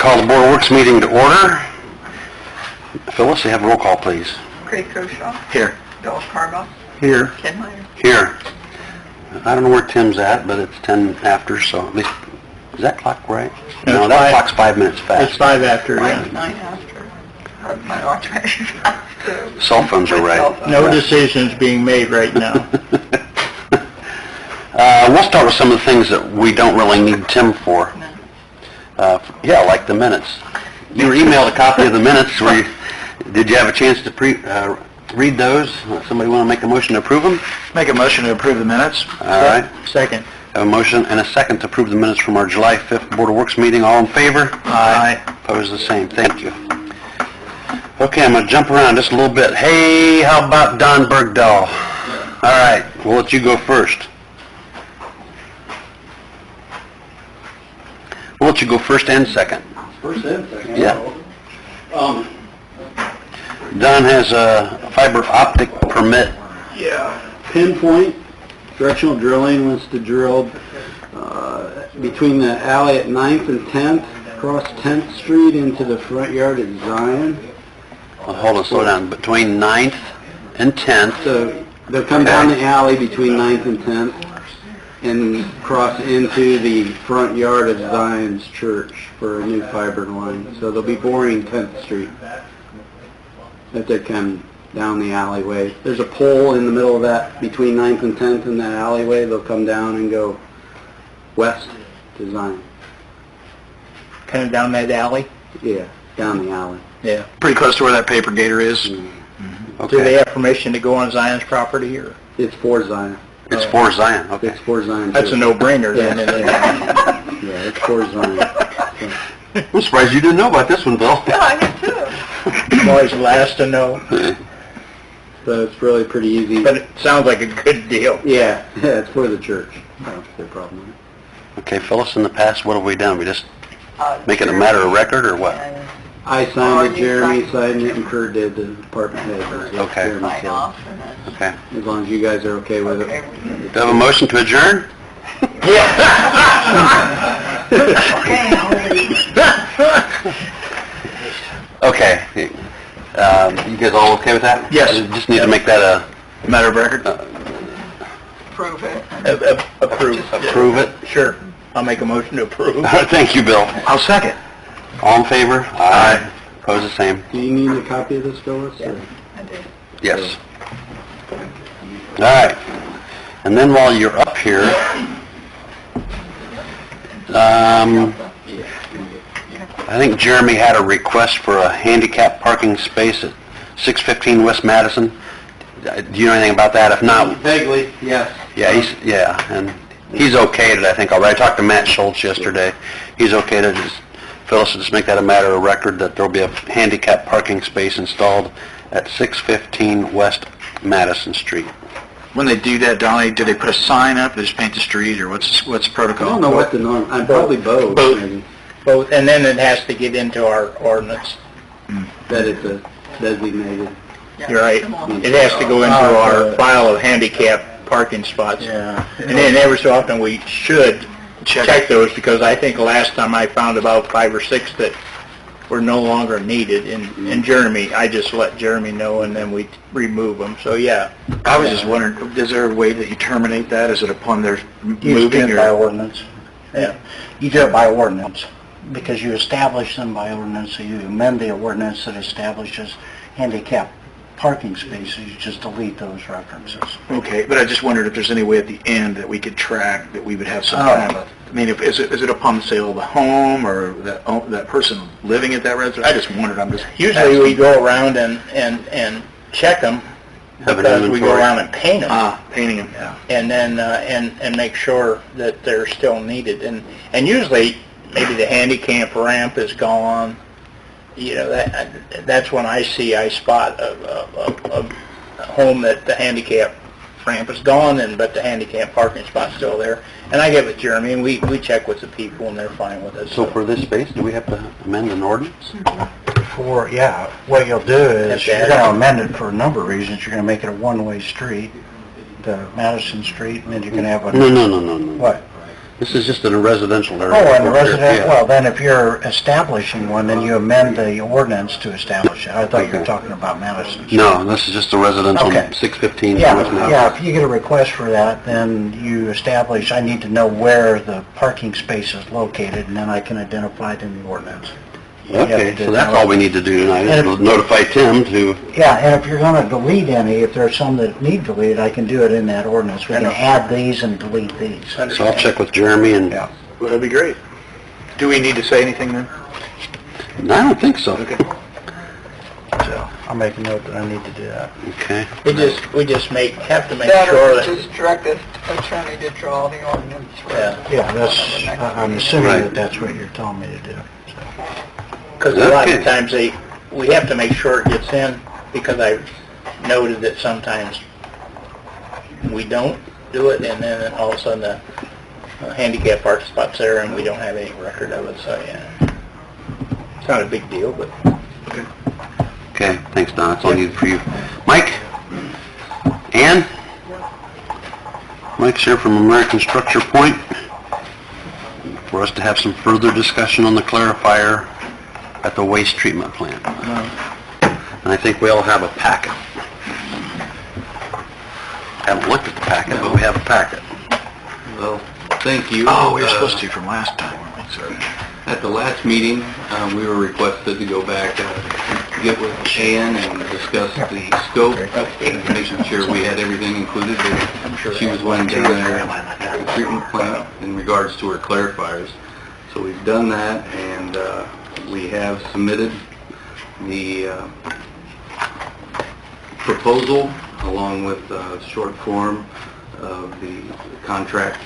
Call the Board of Works meeting to order. Phyllis, you have a roll call, please. Craig Koshaw. Here. Bill Carba. Here. Ken Meyer. Here. I don't know where Tim's at, but it's 10 after, so at least, is that clock right? No, that clock's 5 minutes fast. It's 5 after, Mine's yeah. 9 after. My watch very fast, too. Cell phones are right. No decisions being made right now. We'll start with some of the things that we don't really need Tim for. Yeah, like the minutes. You were emailed a copy of the minutes. Did you have a chance to read those? Somebody want to make a motion to approve them? Make a motion to approve the minutes. All right. Second. Have a motion and a second to approve the minutes from our July 5th Board of Works meeting. All in favor? Aye. Opposed, the same. Thank you. Okay, I'm going to jump around just a little bit. Hey, how about Don Bergdahl? All right, we'll let you go first. We'll let you go first and second. First and second? Yeah. Don has a fiber optic permit. Yeah. Pinpoint directional drilling wants to drill between the alley at 9th and 10th, across 10th Street into the front yard at Zion. Hold on, slow down. Between 9th and 10th. So they'll come down the alley between 9th and 10th and cross into the front yard of Zion's church for a new fiber line. So they'll be boring 10th Street as they come down the alleyway. There's a pole in the middle of that between 9th and 10th in that alleyway. They'll come down and go west to Zion. Kind of down that alley? Yeah, down the alley. Yeah. Pretty close to where that paper gator is. Okay. Do they have permission to go on Zion's property, or? It's for Zion. It's for Zion, okay. It's for Zion. That's a no-brainer then. Isn't it? Yeah, it's for Zion. I'm surprised you didn't know about this one, Bill. Yeah, I did too. I'm always last to know, So it's really pretty easy. but it sounds like a good deal. Yeah, it's for the church. That's the problem. Okay, Phyllis, in the past, what have we done? We just make it a Jeremy matter of record, or what? and I signed it, Jeremy signed it, and Kurt did, the department head. Okay. Jeremy sign said. off and then, Okay. As long as you guys are okay with okay, it. we can- Do you have a motion to adjourn? Okay. You guys all okay with that? Yes. Just need to make that Matter of record. prove it. approve it. Sure. I'll make a motion to approve. Thank you, Bill. I'll second. All in favor? Aye. Opposed, the same. Do you need a copy of this, Phyllis? or- I did. Yes. All right. And then while you're up here, I think Jeremy had a request for a handicap parking space at 615 West Madison. Do you know anything about that? If not, Vaguely, yes. and he's okayed it, I think, already. I talked to Matt Schultz yesterday. He's okayed it. Phyllis, just make that a matter of record that there'll be a handicap parking space installed at 615 West Madison Street. When they do that, Donnie, do they put a sign up? They just paint the street, or what's the I protocol? don't know what the norm, I'm probably both. Both. maybe, Both, and then it has to get into our ordinance. That it's a designated. Yeah, You're right. come on. It has to go into our file of handicap parking spots. Yeah. And then every so often we should check those, because I think last time I found about 5 or 6 that were no longer needed in Jeremy. I just let Jeremy know, and then we remove them. So, yeah. I was just wondering, is there a way that you terminate that? Is it upon their You just moving, do it by or? ordinance. Yeah. You do it by ordinance, because you establish them by ordinance, so you amend the ordinance that establishes handicap parking spaces, you just delete those references. Okay, but I just wondered if there's any way at the end that we could track, that we would have some Oh. kind of, I mean, is it upon the sale of the home, or that person living at that residence? I just wondered, I'm just... Usually we go around and check them, Have an because we go inventory. around and paint them. Painting them, yeah. And then, and make sure that they're still needed. And usually, maybe the handicap ramp is gone. You know, that's when I spot a home that the handicap ramp is gone, but the handicap parking spot's still there. And I get with Jeremy, and we check with the people, and they're fine with it. So for this space, do we have to amend an ordinance? What you'll do is, That's you're it. going to amend it for a number of reasons. You're going to make it a one-way street to Madison Street, and then you can have a... No. What? This is just in a residential area. Oh, and residential, Yeah. well, then if you're establishing one, then you amend the ordinance to establish it. I thought you were talking about Madison. No, this is just a residential, Okay. 615 Yeah, North Napa. yeah, if you get a request for that, then you establish, I need to know where the parking space is located, and then I can identify it in the ordinance. You have Okay, to do so that's that. all we need to do tonight, And is notify Tim to, Yeah, and if you're gonna delete any, if there's some that need deleted, I can do it in that ordinance. We can add these and delete these. so I'll check with Jeremy and, Yeah. Well, that'd be great. Do we need to say anything then? I don't think so. Okay. So, I'll make a note that I need to do that. Okay. We just have to make That sure or that, just direct the attorney to draw the ordinance. yeah, Yeah, that's, I'm assuming Right. that that's what you're telling me to do. because a lot Okay. of times we have to make sure it gets in, because I've noted that sometimes we don't do it, and then all of a sudden the handicap parking spot's there and we don't have any record of it, so yeah. It's not a big deal, but Okay, thanks, Don, that's all I needed for you. Mike? Ann? Mike's here from American Structure Point for us to have some further discussion on the clarifier at the waste treatment plant. And I think we all have a packet. Haven't looked at the packet, but we have a packet. Well, thank you. Oh, we were supposed to from last time, weren't we? Sorry. At the last meeting, we were requested to go back, get with Ann and discuss the scope, and making sure we had everything included. That she was one down there at the treatment plant in regards to her clarifiers. So we've done that, and we have submitted the proposal along with a short form of the contract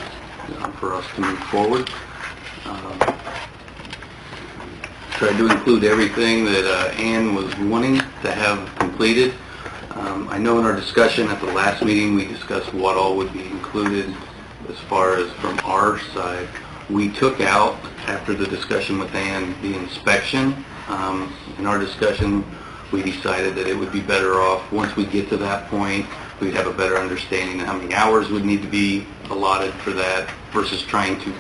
for us to move forward. Tried to include everything that Ann was wanting to have completed. I know in our discussion at the last meeting, we discussed what all would be included as far as from our side. We took out, after the discussion with Ann, the inspection. In our discussion, we decided that it would be better off, once we get to that point, we'd have a better understanding of how many hours would need to be allotted for that versus trying to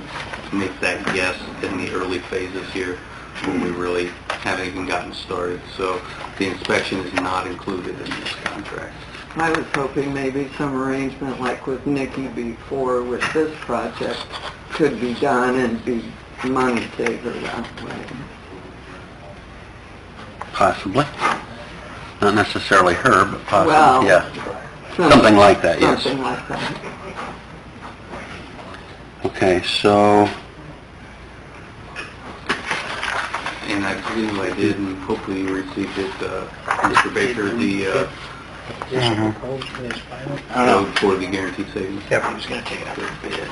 make that guess in the early phases here when we really haven't even gotten started. So the inspection is not included in this contract. I was hoping maybe some arrangement like with Nikki before with this project could be done and be money saver that way. Possibly. Not necessarily her, but possibly, Well, yeah. Something like that, yes. Something like that. Okay, so, And I believe I did, and hopefully you received it, Mr. Baker, the code for the guaranteed savings. yeah, I'm just gonna take it out of the bid.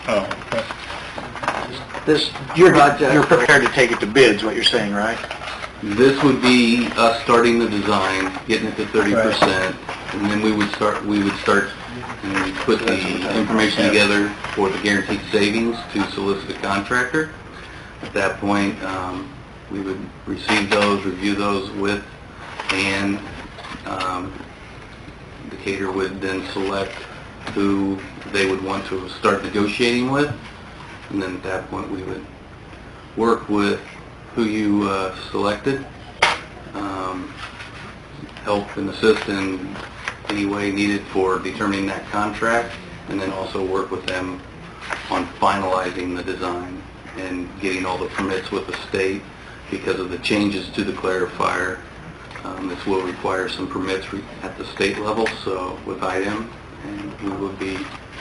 Oh, okay. This You're project, prepared to take it to bids, what you're saying, right? This would be us starting the design, getting it to 30%, and then we would start and put the information together for the guaranteed savings to solicit a contractor. At that point, we would receive those, review those with Ann. Decatur would then select who they would want to start negotiating with, and then at that point we would work with who you selected, help and assist in any way needed for determining that contract, and then also work with them on finalizing the design and getting all the permits with the state. Because of the changes to the clarifier, this will require some permits at the state level, so with IDEM, and we will be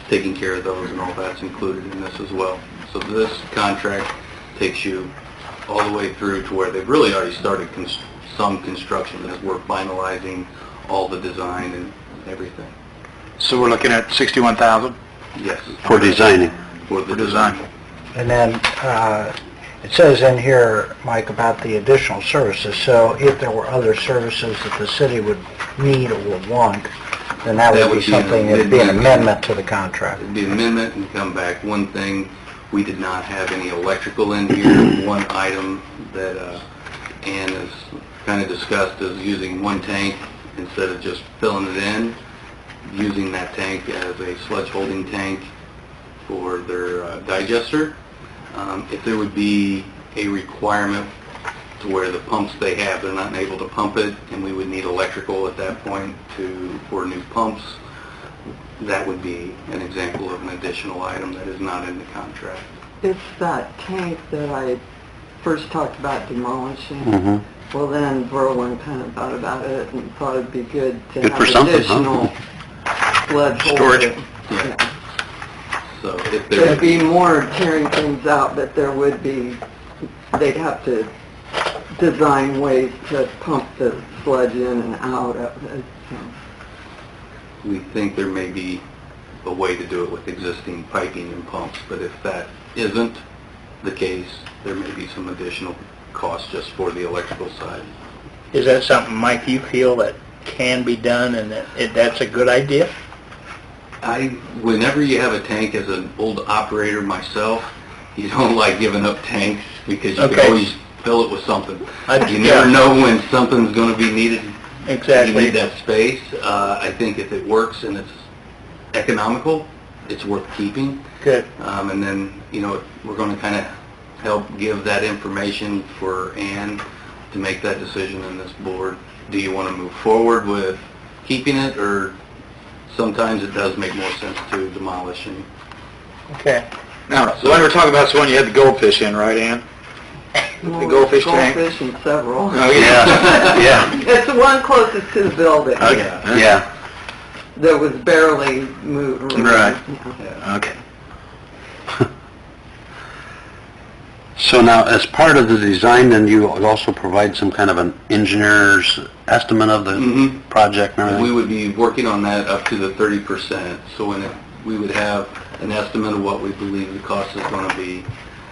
taking care of those, and all that's included in this as well. So this contract takes you all the way through to where they've really already started some construction as we're finalizing all the design and everything. So we're looking at 61,000 Yes. for designing. For the for design. And then, it says in here, Mike, about the additional services, so if there were other services that the city would need or would want, then that would be something, it'd be an amendment to the contract. It'd be an amendment and come back. One thing, we did not have any electrical in here. One item that Ann has kind of discussed is using one tank instead of just filling it in, using that tank as a sludge holding tank for their digester. If there would be a requirement to where the pumps they have, they're not able to pump it, and we would need electrical at that point for new pumps, that would be an example of an additional item that is not in the contract. It's that tank that I first talked about demolishing. Mm-hmm. Well, then Berlin kind of thought about it and thought it'd be good to Good have for something, additional sled Storage. holder. Yeah. So if There'd there, be more tearing things out, but there would be, they'd have to design ways to pump the sludge in and out of it. So. we think there may be a way to do it with existing piping and pumps, but if that isn't the case, there may be some additional cost just for the electrical side. Is that something, Mike, you feel that can be done and that's a good idea? Whenever you have a tank, as an old operator myself, you don't like giving up tanks because you can Okay. always fill it with something. You yeah. never know when something's going to be needed. Exactly. You need that space. I think if it works and it's economical, it's worth keeping. Good. And then, we're going to kind of help give that information for Ann to make that decision in this board. Do you want to move forward with keeping it, or sometimes it does make more sense to demolish? And Okay. Now, the one we're talking about is the one you had the goldfish in, right, Ann? The goldfish tank? Goldfish and several. Oh, Yeah, yeah, It's the one closest to the building. Okay. yeah. That was barely moved. Right. Yeah. Okay. So now, as part of the design, then you also provide some kind of an engineer's estimate of the Mhm. project and We everything? would be working on that up to the 30%. So we would have an estimate of what we believe the cost is going to be.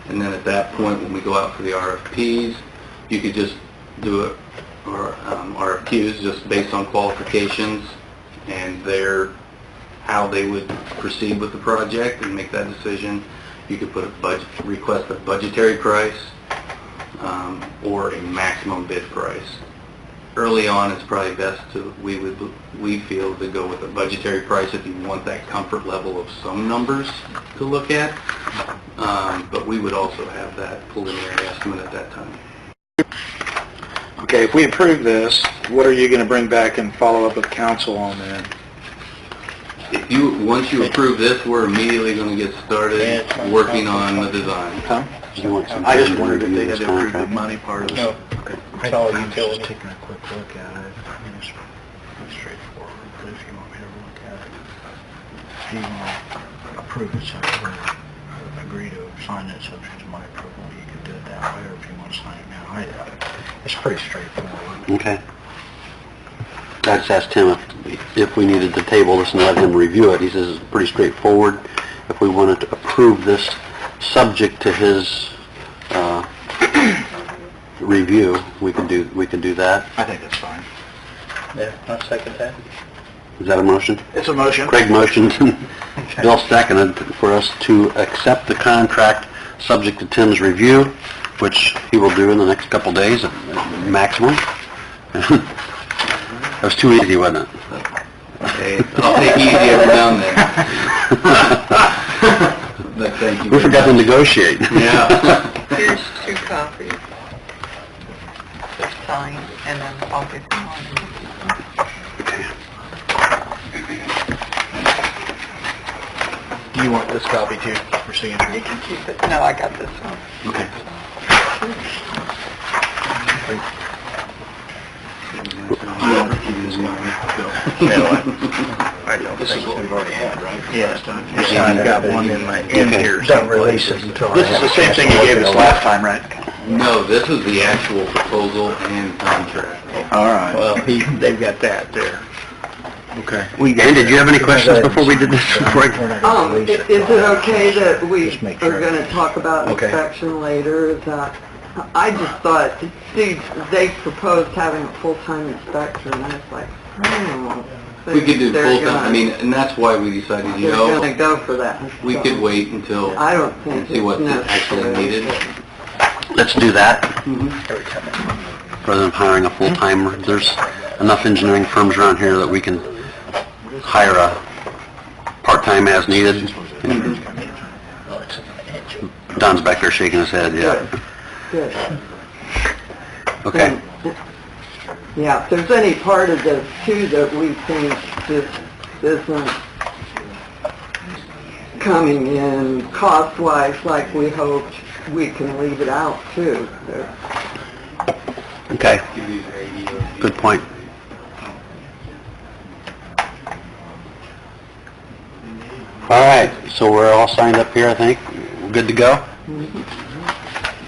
And then at that point, when we go out for the RFPs, you could just do it, or RFQs, just based on qualifications and how they would proceed with the project and make that decision. You could put request a budgetary price or a maximum bid price. Early on, it's probably best we feel to go with a budgetary price if you want that comfort level of some numbers to look at. But we would also have that preliminary estimate at that time. Okay, if we approve this, what are you going to bring back and follow up with council on then? Once you approve this, we're immediately going to get started Yeah. working on the design. Huh? You want some I just time to wondered if review they had this to approve the contract? money part of this. No. Okay. It's all I'm utility. just taking a quick look at it. I mean, it's pretty straightforward, but if you want me to look at it, if you want to approve it, or agree to sign it subject to my approval, you can do it that way, or if you want to sign it now. It's pretty straightforward. Okay. I just asked him if we needed to table this and let him review it. He says it's pretty straightforward. If we wanted to approve this subject to his review, we can do that. I think that's fine. Yeah, I'll second that. Is that a motion? It's a motion. Craig motioned, Bill seconded for us to accept the contract subject to Tim's review, which he will do in the next couple days, maximum. That was too easy, wasn't it? Okay, I'll take it easy every now and then. But thank you. We very forgot to much. negotiate. Yeah. Here's 2 copies. Signed, and then I'll get them on. You want this copy too, for signature? You can keep it. No, I got this one. Okay. You want to keep this copy, Bill? I don't This is what we've already had, right? Yeah, I've got one in here. Don't release it until I This is the same thing you gave us last time, right? No, this is the actual proposal and contract. All right. Well, they've got that there. Okay. And did you have any questions before we did this? Before I- Is it okay that we Just make are sure. going to talk about Okay. inspection later? Is that, I just thought, see, they proposed having a full-time inspector, and I was like, We could do They're full-time, gonna- I mean, and that's why we decided, They're going to go for that. we so could wait until, I don't and think see what's it's actually necessary. needed. Let's do that, Every time. rather than hiring a full-timer. There's enough engineering firms around here that we can hire a part-time as needed. Don's back there shaking his head, yeah. Good. Okay. Yeah, if there's any part of this too that we think this isn't coming in cost-wise like we hoped, we can leave it out too. Okay. Good point. All right, so we're all signed up here, I think. We're good to go?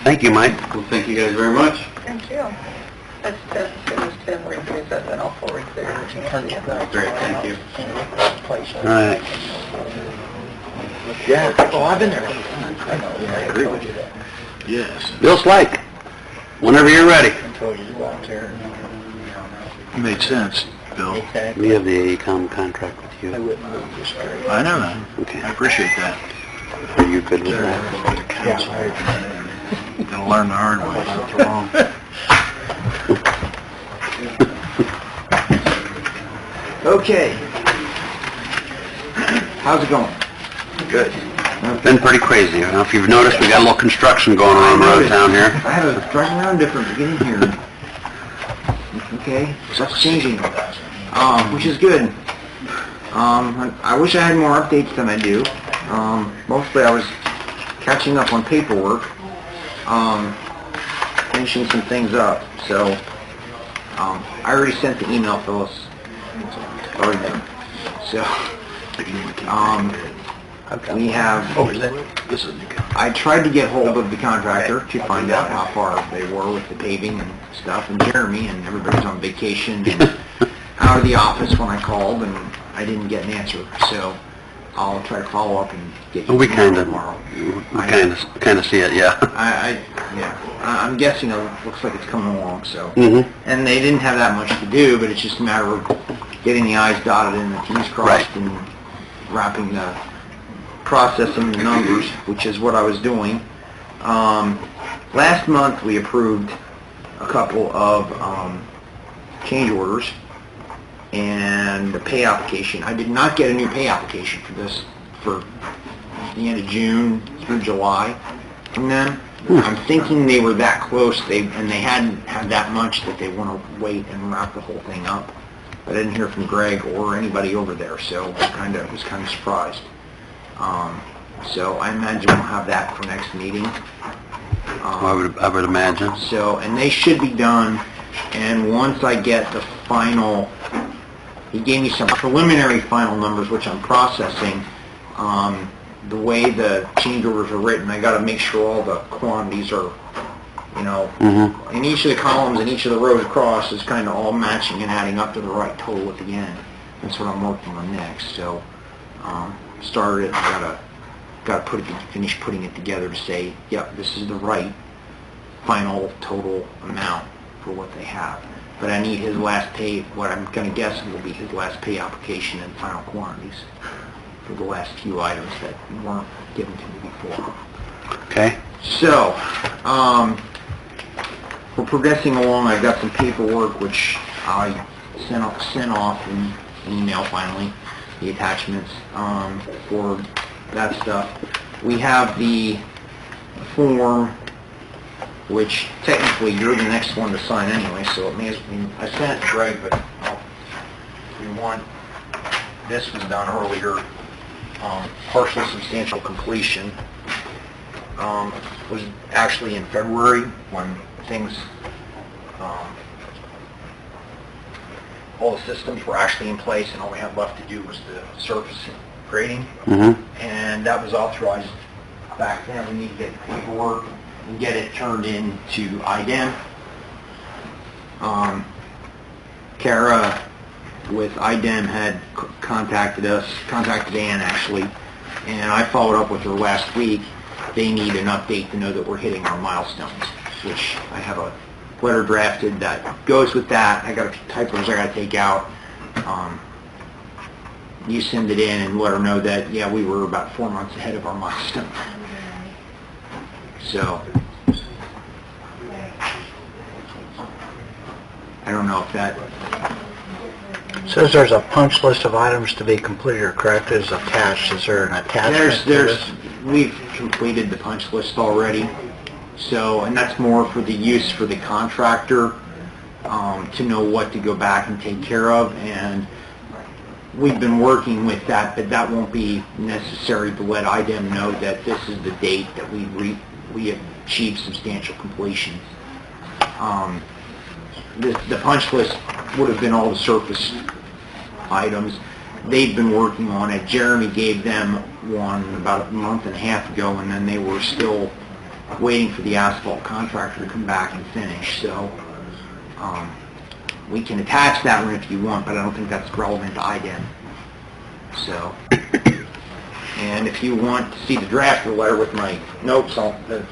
Thank you, Mike. Well, thank you guys very much. Thank you. As soon as Tim reviews it, then I'll forward the original. Great, thank you. All right. Yeah, oh, I've been there. I agree with you. Yes. Bill Slike, whenever you're ready. Until you go out there. Made sense, Bill. We have the AECom contract with I you. wouldn't move this straight. I know that. Okay. I appreciate that. Are you good with that? Gonna learn the hard way. Okay. How's it going? Good. Been pretty crazy. I don't know if you've noticed, we got a little construction going on around town here. I had to drive around different beginning here. Okay, stuff's changing, which is good. I wish I had more updates than I do. Mostly I was catching up on paperwork, finishing some things up. So, I already sent the email, Phyllis. Already done. So, we have. Oh, is that? This is good. I tried to get hold of the contractor to find out how far they were with the paving and stuff, and Jeremy, and everybody's on vacation and out of the office when I called, and I didn't get an answer. So I'll try to follow up and get you We kind of, tomorrow. kind of see it, yeah. I'm guessing it looks like it's coming along. So, Mm-hmm. and they didn't have that much to do, but it's just a matter of getting the I's dotted and the T's crossed, Right. and wrapping the processing the numbers, which is what I was doing. Last month we approved a couple of change orders and the pay application. I did not get a new pay application for this for the end of June through July from them. I'm thinking they were that close, and they hadn't had that much that they want to wait and wrap the whole thing up. But I didn't hear from Greg or anybody over there, so I was kind of surprised. So I imagine we'll have that for next meeting. I would imagine. So, and they should be done, and once I get the final, he gave me some preliminary final numbers, which I'm processing. The way the change orders are written, I gotta make sure all the quantities are, in each of the columns and each of the rows across is kind of all matching and adding up to the right total at the end. That's what I'm working on next. So, started it, I gotta finish putting it together to say, yep, this is the right final total amount for what they have. But I need his last pay, what I'm gonna guess will be his last pay application and final quantities for the last few items that weren't given to me before. Okay. So, we're progressing along. I've got some paperwork which I sent off in email finally, the attachments for that stuff. We have the form, which technically you're the next one to sign anyway, so it may as I sent it to Greg, but we want, this was done earlier, partial substantial completion was actually in February when things, all the systems were actually in place and all we had left to do was the surface grading. Mm-hmm. And that was authorized back then. We need to get the paperwork and get it turned in to IDEM. Kara with IDEM had contacted Ann actually, and I followed up with her last week. They need an update to know that we're hitting our milestones, which I have a letter drafted that goes with that. I got a few typos I got to take out. You send it in and let her know that, yeah, we were about 4 months ahead of our milestone. So, I don't know if that... Says there's a punch list of items to be completed or corrected is attached. Is there an attachment to this? We've completed the punch list already. So, and that's more for the use for the contractor, to know what to go back and take care of. And we've been working with that, but that won't be necessary to let IDEM know that this is the date that we achieved substantial completion. The punch list would have been all the surface items. They've been working on it. Jeremy gave them one about a month and a half ago, and then they were still waiting for the asphalt contractor to come back and finish. So we can attach that one if you want, but I don't think that's relevant to IDEM. So, and if you want to see the draft letter with my notes on the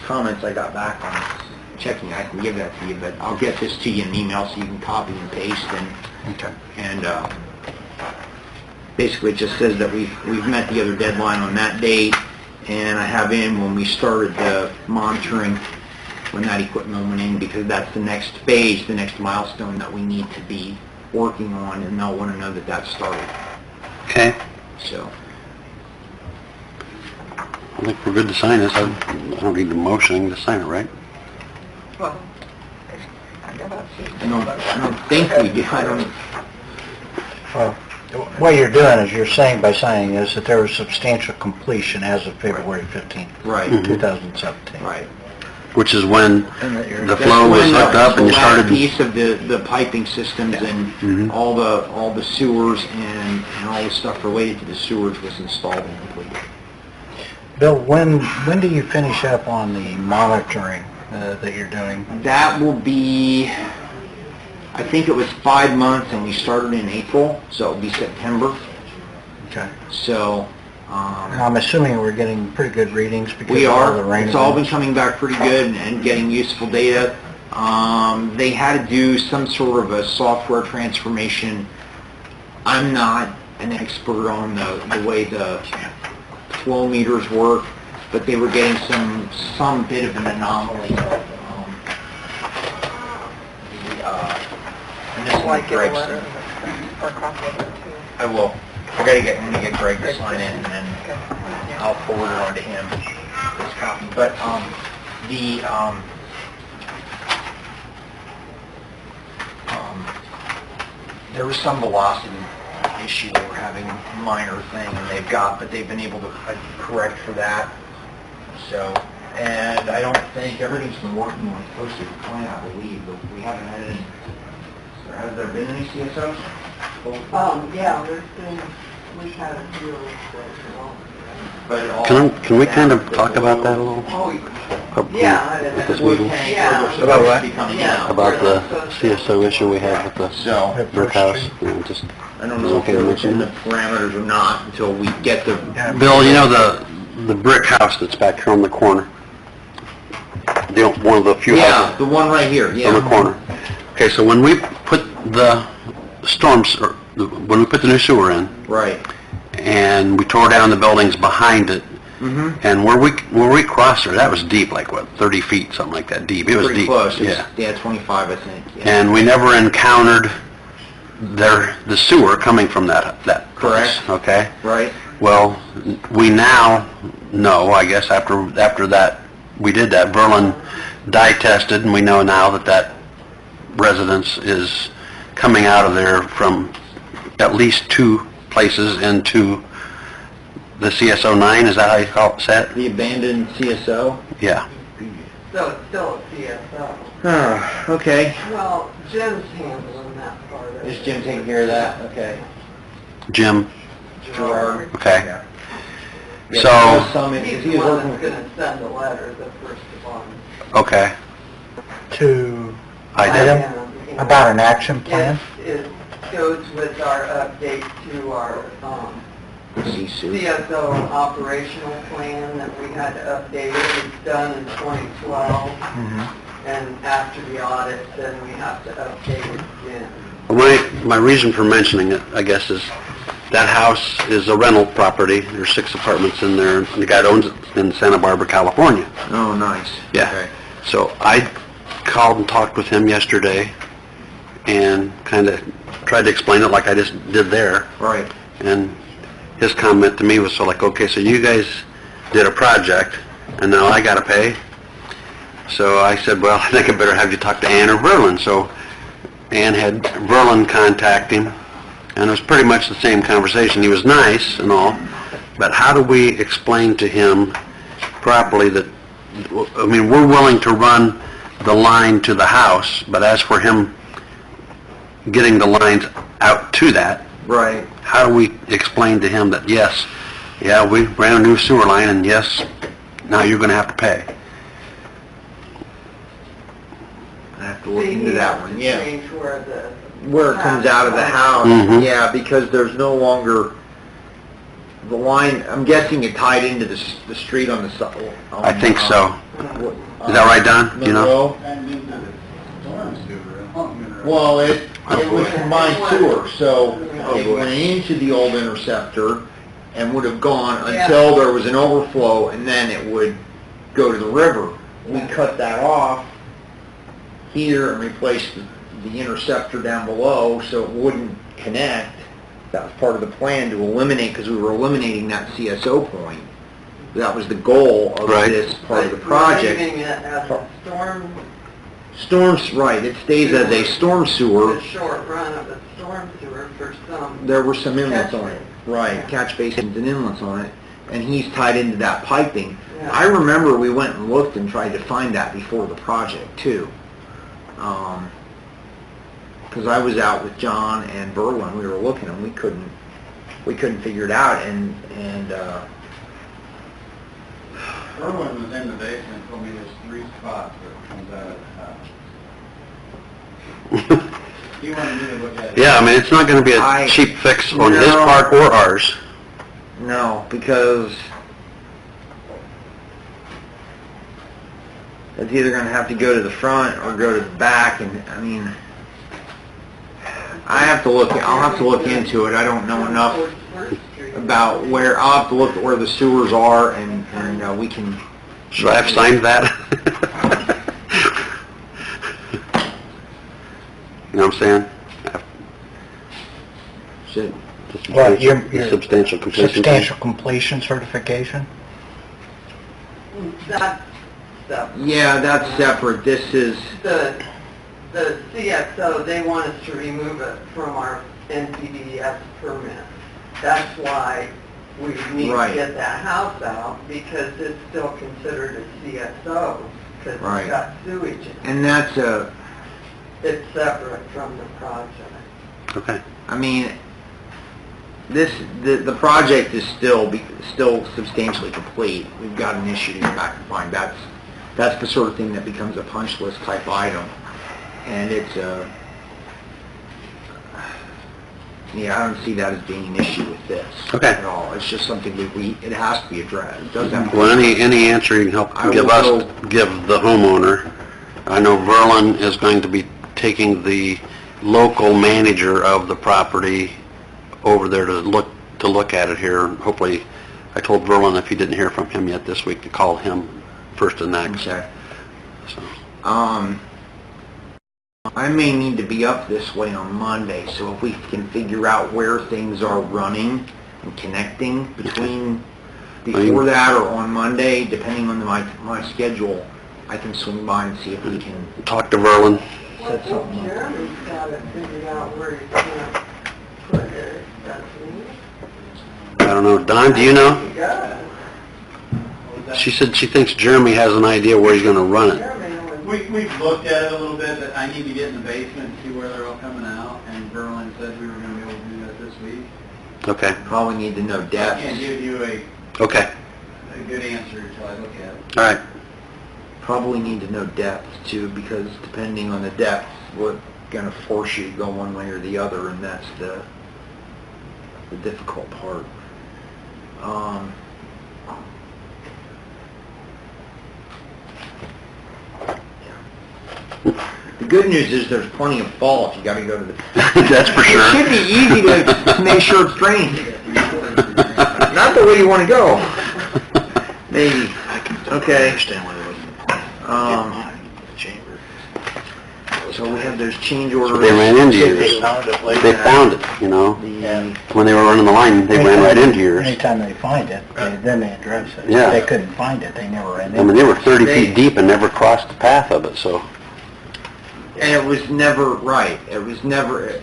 comments I got back on checking, I can give that to you, but I'll get this to you in an email so you can copy and paste. And basically it just says that we've met the other deadline on that date, and I have in when we started the monitoring when that equipment went in, because that's the next phase, the next milestone that we need to be working on, and they'll want to know that that started. Okay. So, I think we're good to sign this. I don't need the motion to sign it, right? Well, I don't think we do. I don't. Well, what you're doing is you're saying by signing is that there was substantial completion as of February 15th, Right. 2017. Right. Which is when the That's flow was when hooked up and you the last started... piece of the piping systems and all the sewers and all the stuff related to the sewers was installed and completed. Bill, when do you finish up on the monitoring that you're doing? That will be, I think it was 5 months, and we started in April, so it'll be September. Okay. So, I'm assuming we're getting pretty good readings because we of all the are. rain It's all been events. coming back pretty good and getting useful data. They had to do some sort of a software transformation. I'm not an expert on the way the flow meters work, but they were getting some bit of an anomaly. And this I'd one, like to get a Greg's. letter or a copy of it too. I will. I'm gonna get Greg to sign it, and then I'll forward it on to him, this copy. But, there was some velocity issue they were having, a minor thing, and but they've been able to correct for that. So, and I don't think, everything's been working on posted plan, I believe, but we haven't had any, has there been any CSOs? Yeah, we've had a few. But all- Can we kind of talk about that a little? Yeah. At this meeting? Yeah. About what? Coming down. About the CSO issue we had with the So, brick house? Just, I don't know if Okay, they're mention within the it. parameters or not until we get the... Bill, you know the brick house that's back here on the corner? One of the few Yeah, houses the one right here, on the yeah. corner. Okay, so when we put the storms, or when we put the new sewer in, Right. and we tore down the buildings behind it, and where we crossed there, that was deep, like what, 30 feet, something like that deep. It was Pretty deep. close. It was- Yeah. Yeah, 25, I think. Yeah. And we never encountered the sewer coming from that place, Correct. okay? Right. Well, we now know, I guess, after that, we did that, Berlin dye tested, and we know now that residence is coming out of there from at least 2 places into the CSO 9, is that how you call it, set? The abandoned CSO? Yeah. So it's still a CSO. Okay. Well, Jim's handling that part of it. Is Jim taking care of that? Okay. Jim? Gerard? Okay. Yeah, So- there was some, He's he the was one working that's with... gonna send the letter, the first one. Okay. To IDEM? about an action plan? It goes with our update to our, CSO operational plan that we had to update. It was done in 2012, and after the audit, then we have to update it again. My reason for mentioning it, I guess, is that house is a rental property. There's 6 apartments in there, and the guy that owns it in Santa Barbara, California. Oh, nice. Yeah. Okay. So I called and talked with him yesterday and kind of tried to explain it like I just did there. Right. And his comment to me was so like, okay, so you guys did a project, and now I gotta pay. So I said, well, I think I better have you talk to Ann or Verlin. So Ann had Verlin contact him, and it was pretty much the same conversation. He was nice and all, but how do we explain to him properly that, I mean, we're willing to run the line to the house, but as for him getting the lines out to that, Right. how do we explain to him that, yes, yeah, we ran a new sewer line, and yes, now you're gonna have to pay? I have to look into that one, yeah. Change where the... Where it comes out of the house, Mhm. yeah, because there's no longer, the line, I'm guessing it tied into the street on the side. I think so. Is that right, Don? Do you know? Well, it was combined sewer, so it went into the old interceptor and would have gone until there was an overflow, and then it would go to the river. We cut that off here and replaced the interceptor down below so it wouldn't connect. That was part of the plan to eliminate, because we were eliminating that CSO point. That was the goal of Right. this part of the project. Leaving it as a storm, Storms, right, it stays as a storm sewer. the short run of a storm sewer for some... There were some inlets on it, right, catch basins and inlets on it, and he's tied into that piping. Yeah. I remember we went and looked and tried to find that before the project too. Because I was out with John and Berlin, we were looking and we couldn't figure it out, and Irwin was in the basement, told me there's 3 spots where it comes out of the house. He wanted me to look at it. Yeah, I mean, it's not gonna be a I- cheap fix on his No. part or ours. no, because it's either gonna have to go to the front or go to the back, and, I mean, I'll have to look into it, I don't know enough about where, I'll have to look at where the sewers are, and we can... Should I have signed that? You know what I'm saying? should- What, your Substantial completion. substantial completion certification? That's the, Yeah, that's separate, this is, the CSO, they want us to remove it from our NPDES permit. That's why we need Right. to get that house out, because it's still considered a CSO, because Right. it's got sewage in it. and that's It's separate from the project. Okay. I mean, the project is still substantially complete. We've got an issue to go back and find. That's the sort of thing that becomes a punch list type item, and it's yeah, I don't see that as being an issue with this Okay. at all. It's just something it has to be addressed. It does have to. Well, any answer you can help I give will us, go- give the homeowner. I know Verlin is going to be taking the local manager of the property over there to look at it here. Hopefully, I told Verlin if he didn't hear from him yet this week to call him first and next. Okay. So, I may need to be up this way on Monday, so if we can figure out where things are running and connecting between before that or on Monday, depending on my schedule, I can swing by and see if we can talk to Verlin. set something up. Jeremy's got it figured out where he's gonna put it, doesn't he? I don't know. Don, do you know? He does. She said she thinks Jeremy has an idea where he's going to run it. Jeremy was... We've looked at it a little bit, but I need to get in the basement and see where they're all coming out, and Berlin said we were going to be able to do that this week. Okay. Probably need to know I depths. can't give you a Okay. good answer until I look at it. All right. Probably need to know depth too, because depending on the depth, we're gonna force you to go one way or the other, and that's the difficult part. The good news is there's plenty of fall if you gotta go to the... That's for sure. It should be easy to make sure it's drained. Not the way you wanna go. Maybe. Okay. Understand why they wouldn't Um, get mine in the chamber. So we have those change orders. They ran into They yours. found it later. They found it, you know? Yeah. When they were running the line, they ran right into yours. Anytime they find it, then they address it. Yeah. If they couldn't find it, they never ran into it. I mean, they were 30 feet deep and never crossed the path of it, so. And it was never right. It was never,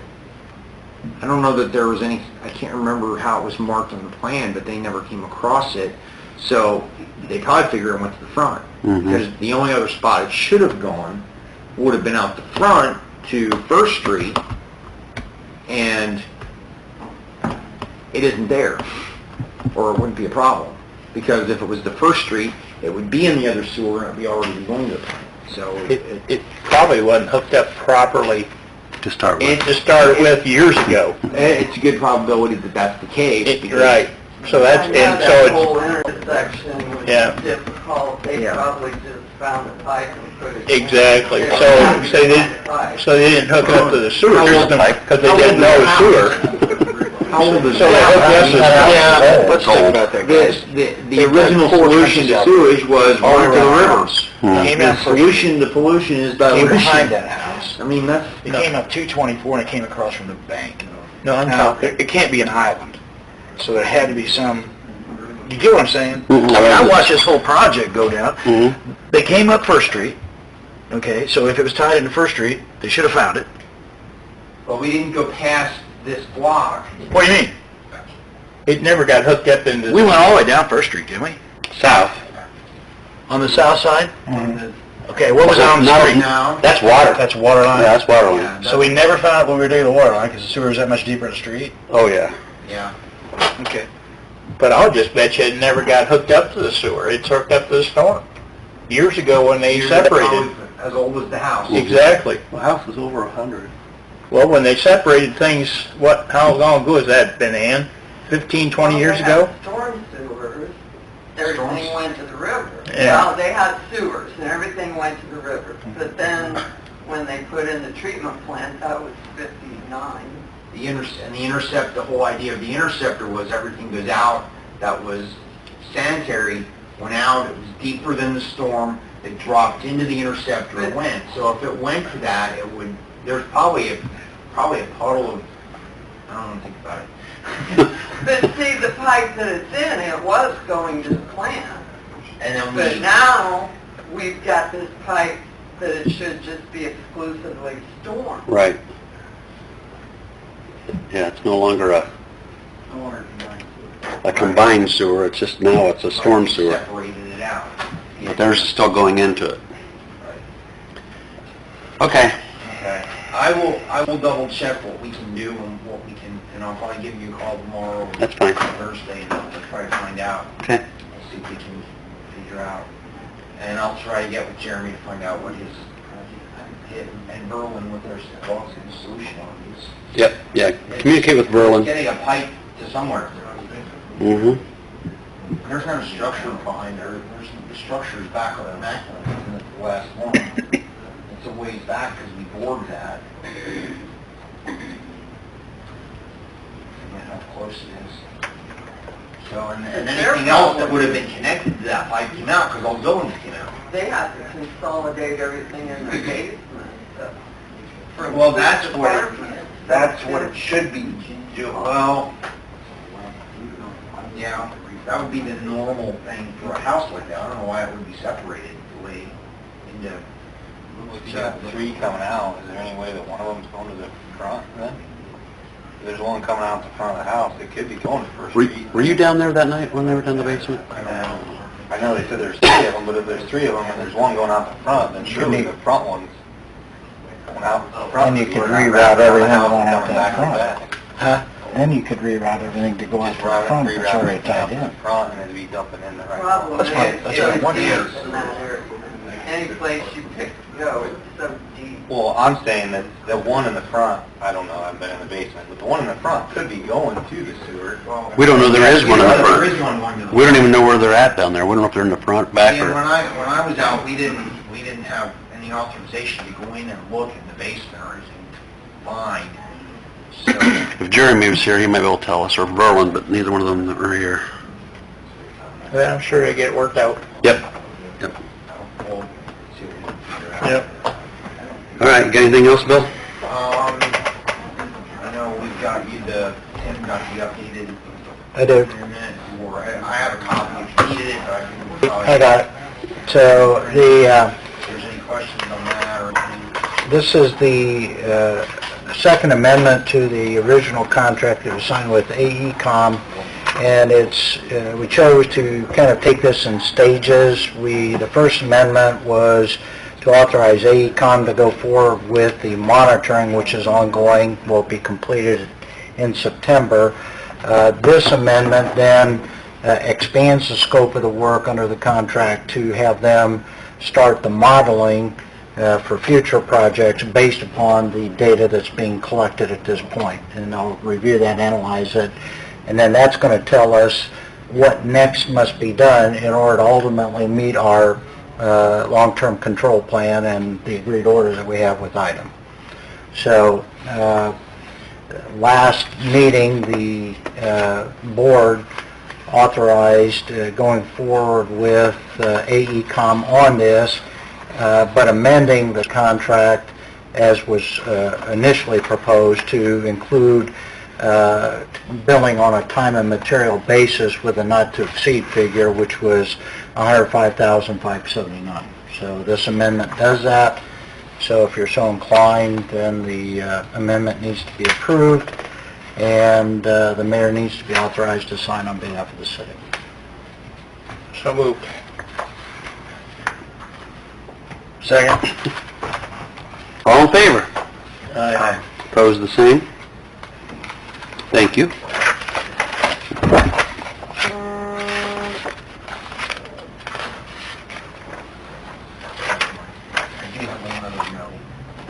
I don't know that there was any, I can't remember how it was marked on the plan, but they never came across it. So they probably figured it went to the front. Mhm. Because the only other spot it should have gone would have been out the front to First Street, and it isn't there, or it wouldn't be a problem. Because if it was the First Street, it would be in the other sewer and it would be already going to the plant. So It probably wasn't hooked up properly To start with. to start with years ago. it's a good probability that that's the case. because- Right. So that's, I know and so that it's, whole intersection was Yeah. difficult. They Yeah. probably just found a pipe and put it. exactly. They So found they a didn't, pipe. so they didn't hook it up to the sewer How old- system because they how didn't old know is the the sewer. How old is So they hooked us Yeah. Let's think about that, The original solution to sewage was run it to the rivers. Came The out first. solution to pollution is Came dilution. behind that house. I mean, that's, It came up 224 and it came across from the bank. No, I'm Now, talking, it can't be an island, so there had to be some, you get what I'm saying? Mhm. I mean, I watched this whole project go down. Mhm. They came up First Street, okay, so if it was tied into First Street, they should have found it. but we didn't go past this block. What do you mean? it never got hooked up into. We went all the way down First Street, didn't we? South. On the south side? Okay, what was on the Not- street? No. That's water. That's water line? Yeah, that's water line. So we never found it when we were digging the water line, because the sewer is that much deeper in the street? Oh, yeah. Yeah. Okay. But I'll just bet you it never got hooked up to the sewer. It's hooked up to the storm. Years ago when they separated. As old as the house. Exactly. The house is over 100. Well, when they separated things, how long ago has that been, Ann? 15, 20 years ago? Storm sewers, everything went to the river. Yeah. Well, they had sewers and everything went to the river. But then, when they put in the treatment plant, that was 59. And the intercept, the whole idea of the interceptor was everything goes out that was sanitary, went out, it was deeper than the storm, it dropped into the interceptor, it went. So if it went to that, it would, there's probably a puddle of, I don't want to think about it. But see, the pipe that it's in, it was going to the plant. And then But we, now, we've got this pipe that it should just be exclusively storm. Right. Yeah, it's no longer a combined sewer, it's just, now it's a storm sewer. separated it out. But theirs is still going into it. Okay. Okay. I will double check what we can do and what we can, and I'll probably give you a call tomorrow. or That's fine. Thursday, and I'll try to find out. Okay. We'll see if we can figure out. And I'll try to get with Jeremy to find out what his, and Berlin, what their solution on these. Yep, yeah, communicate with Berlin. Getting a pipe to somewhere. Mm-hmm. There's no structure behind there. The structure is back on the Immaculate, it's the last one. It's a ways back because we bored that. Forget how close it is. So, and anything else that would have been connected to that pipe came out because all buildings came out. They had to consolidate everything in the basement. for Well, that's what it, apartments. that's what it should be doing. Well, yeah, that would be the normal thing for a house like that. I don't know why it would be separated the way into. If you got three coming out, is there any way that one of them's going to the front then? If there's one coming out the front of the house, it could be going to First Street. Were you down there that night when they were down in the basement? I know they said there's three of them, but if there's three of them and there's one going out the front, then surely the front one's going out the front. And you could We're not reroute wrapping around the everything house going and out coming that back and front. back. Huh? Then you could reroute everything to go out Just to the route front, it, it's reroute already it tied down in. to the front and it'd be dumping in the right. Problem is, That's what I it's want to hear. deep in that area. Any place you pick to go, it's so deep. Well, I'm saying that the one in the front, I don't know, I've been in the basement, but the one in the front could be going to the sewer. We don't know there is one in the There front. is one going to the. We don't even know where they're at down there. We don't know if they're in the front, back, And or... when I was out, we didn't have any authorization to go in and look in the basement or anything to find. So, If Jeremy was here, he might be able to tell us, or Berlin, but neither one of them are here. Then I'm sure they get worked out. Yep. Yep. we'll see what we can figure out. Yep. All right. right, you got anything else, Bill? I know we've got you Tim got the updated I do. internet, or I have a copy if you needed it, but I can probably... I got it. So if there's any questions on that or anything. this is the second amendment to the original contract that was signed with AECom, and we chose to kind of take this in stages. The first amendment was to authorize AECom to go forward with the monitoring, which is ongoing, will be completed in September. This amendment then expands the scope of the work under the contract to have them start the modeling for future projects based upon the data that's being collected at this point. And I'll review that, analyze it, and then that's going to tell us what next must be done in order to ultimately meet our long-term control plan and the agreed orders that we have with ITEM. So last meeting, the board authorized going forward with AECom on this, but amending the contract as was initially proposed to include billing on a time and material basis with a not-to-exceed figure, which was $105,579. So this amendment does that. So if you're so inclined, then the amendment needs to be approved, and the mayor needs to be authorized to sign on behalf of the city. So moved. Second. All in favor? Aye. Opposed, the same? Thank you. I do have one other note.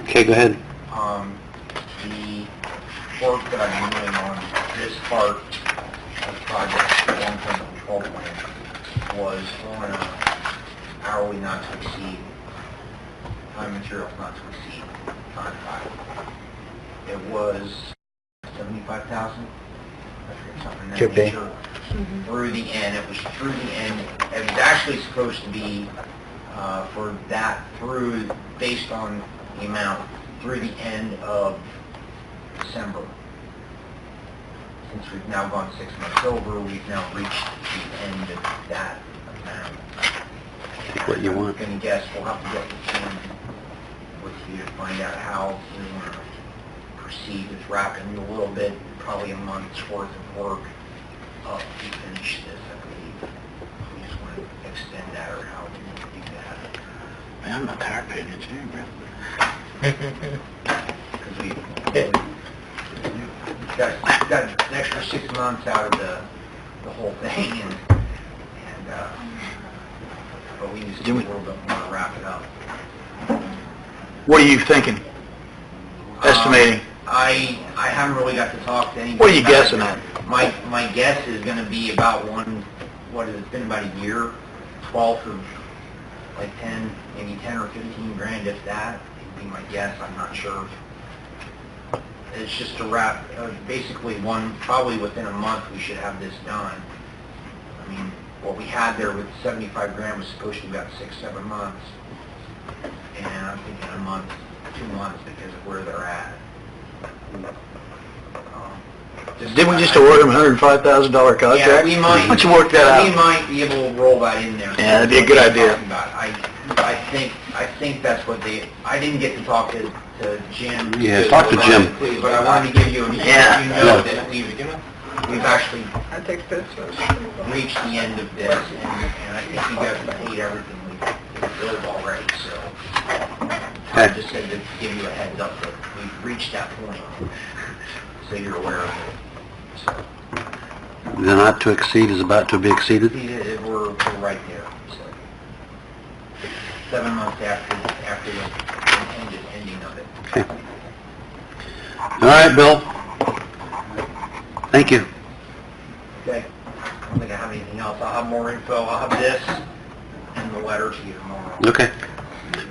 Okay, go ahead. The work that I've been doing on this part of the project, the long-term control plan, was on a hourly not to exceed, time and materials not to exceed contract. It was 75,000, I forget something in that Could be. nature. Through the end, it was through the end, it was actually supposed to be for that through, based on the amount, through the end of December. Since we've now gone 6 months over, we've now reached the end of that amount. Take what you want. I'm going to guess we'll have to get with Jim, with you to find out how we want to proceed with wrapping a little bit, probably a month's worth of work up to finish this, I believe. We just want to extend that or how we want to do that. I'm not tired of paying engineering, bro. Because we got an extra 6 months out of the whole thing, and but we just do a little bit more to wrap it up. What are you thinking? Estimating? I haven't really got to talk to anybody. What are you about guessing it. at? My guess is going to be about it's been about a year, 12th of like 10, maybe 10 or 15 grand, if that would be my guess. I'm not sure. It's just to wrap, basically probably within a month we should have this done. I mean, what we had there with 75 grand was supposed to be about 6-7 months. And I'm thinking a month, 2 months because of where they're at. Didn't we just award him a $105,000 contract? Yeah, we might. Why don't you work that We out? might be able to roll that in there. Yeah, that'd be a good What they're idea. talking about. I think that's what I didn't get to talk to Jim. Yeah, talk to Jim. But I wanted to give you Yeah. you know that we've actually I think this was... reached the end of this, and I think you guys have paid everything we've billed already, so I Okay. just said to give you a heads up that we've reached that point, so you're aware of it. So, The not to exceed is about to be exceeded? we're right there, so 7 months after the intended ending of it. Okay. All right, Bill. Thank you. Okay? I don't think I have anything else. I'll have more info. I'll have this and the letter to you tomorrow. Okay.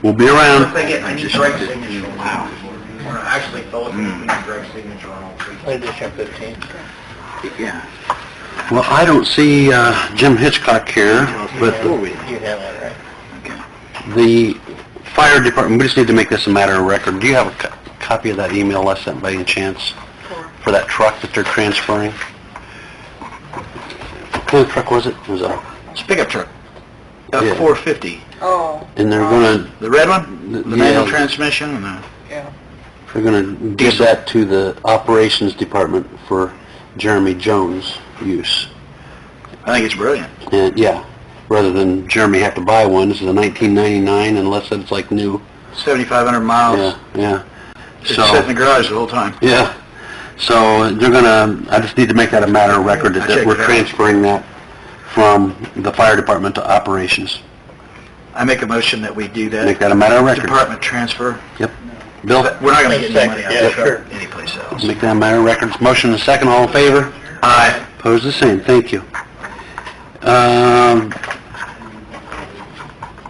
We'll be around. I need Greg's signature. Wow. Actually, Philip, we need Greg's signature on all three. Edition 15. Yeah. Well, I don't see Jim Hitchcock here, but You have that, right? the Fire department, we just need to make this a matter of record. Do you have a copy of that email I sent by any chance for that truck that they're transferring? What kind of truck was it? It was a... It's a pickup truck. Yeah. 450. Oh, And they're gonna... The red one? The manual transmission and the... yeah. They're gonna give that to the operations department for Jeremy Jones' use. I think it's brilliant. And, yeah, rather than Jeremy have to buy one, this is a 1999 unless it's like new. 7,500 miles. Yeah, yeah. It's sitting in the garage the whole time. Yeah. So they're gonna, I just need to make that a matter of record I that checked we're it out. transferring that from the fire department to operations. I make a motion that we do that. Make that a matter of record. Department transfer. Yep. Bill? We're not gonna get any money out Yeah, of sure. it anyplace else. Make that a matter of record. Motion and second, all in favor? Aye. Opposed, the same. Thank you.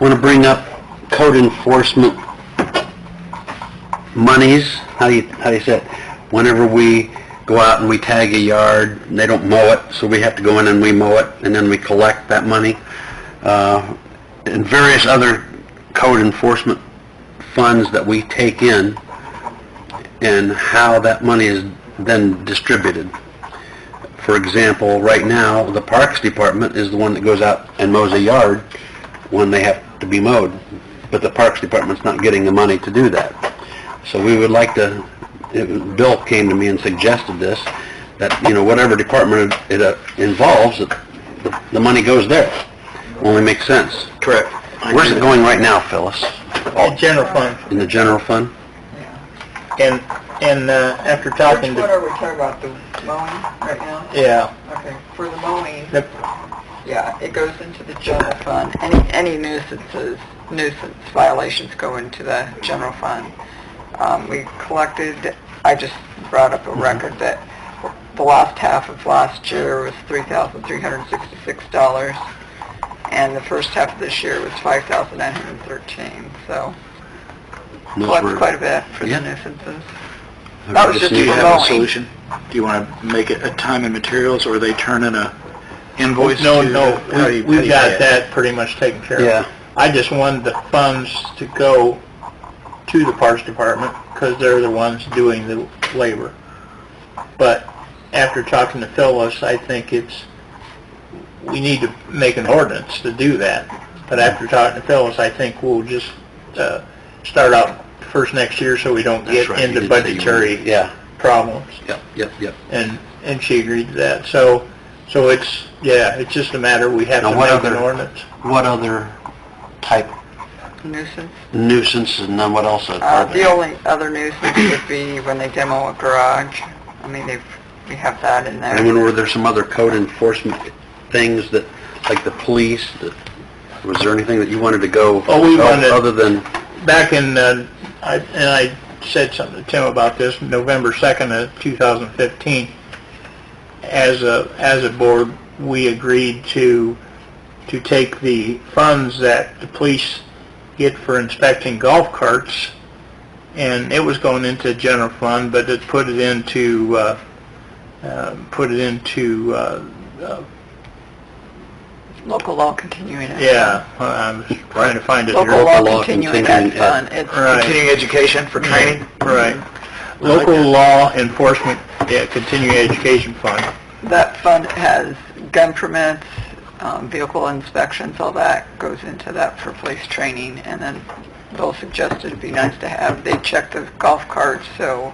Want to bring up code enforcement monies. How do you say it? Whenever we go out and we tag a yard, and they don't mow it, so we have to go in and we mow it, and then we collect that money. And various other code enforcement funds that we take in, and how that money is then distributed. For example, right now, the Parks Department is the one that goes out and mows a yard when they have to be mowed, but the Parks Department's not getting the money to do that. So we would like to, Bill came to me and suggested this, that, you know, whatever department it involves, the money goes there. Only makes sense. Correct. Where's it going right now, Phyllis? General fund. In the general fund? And after talking Which one to... are we talking about, the mowing right now? Yeah. Okay, for the mowing, The- yeah, it goes into the general fund. Any nuisance violations go into the general fund. We collected, I just brought up a record that the last half of last year was $3,366, and the first half of this year was $5,913, so Those collected were- quite a bit for Yeah. the nuisances. That was just Do you for have a mowing. solution? Do you want to make it a time and materials, or they turn in a invoice? No, to- no, how do you- how do we've you got pay it? that pretty much taken care of. Yeah. I just wanted the funds to go to the Parks Department, because they're the ones doing the labor. But after talking to Phyllis, I think we need to make an ordinance to do that. But after talking to Phyllis, I think we'll just start out first next year so we don't That's get right, you into did say you budgetary would. Yeah. problems. Yep. And she agreed to that. So it's just a matter, we have Now, to what make an other- ordinance. What other type nuisance, and then what else? The only other nuisance would be when they demo a garage. I mean, we have that in I there. mean, were there some other code enforcement things that, like the police, was there anything that you wanted to go? We wanted- other than, Back in, I said something to Tim about this, November 2nd of 2015, as a board, we agreed to take the funds that the police get for inspecting golf carts, and it was going into general fund, but it put it into Local law continuing ed. yeah, I was trying to find it here. Local Local law law continuing continuing ed fund. It's Right. Continuing education for training? Right. Local law enforcement, continuing education fund. That fund has gun permits, vehicle inspections, all that goes into that for police training. And then Bill suggested it'd be nice to have, they check the golf carts, so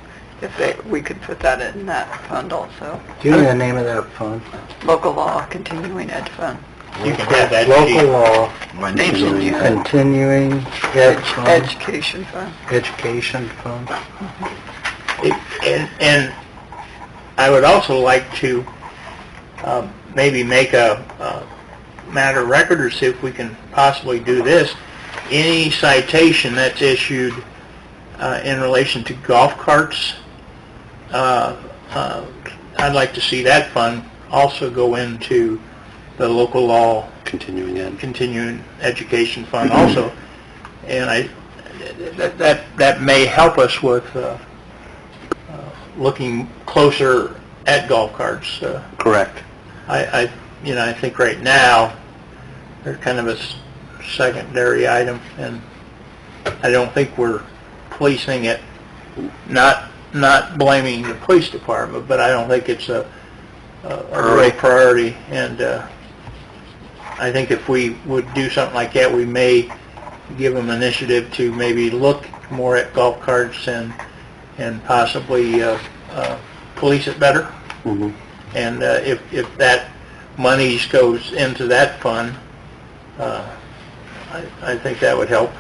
we could put that in that fund also. Do you know the name of that fund? Local law continuing ed fund. You can have that Local sheet. law, My name's in here. continuing ed fund, Education fund. education fund. And I would also like to maybe make a matter of record, or see if we can possibly do this. Any citation that's issued in relation to golf carts, I'd like to see that fund also go into the local law continuing ed. continuing education fund also. And that may help us with looking closer at golf carts. Correct. I think right now they're kind of a secondary item, and I don't think we're policing it, not blaming the police department, but I don't think it's a real priority. And I think if we would do something like that, we may give them initiative to maybe look more at golf carts and possibly police it better. Mm-hmm. And if that money goes into that fund, I think that would help.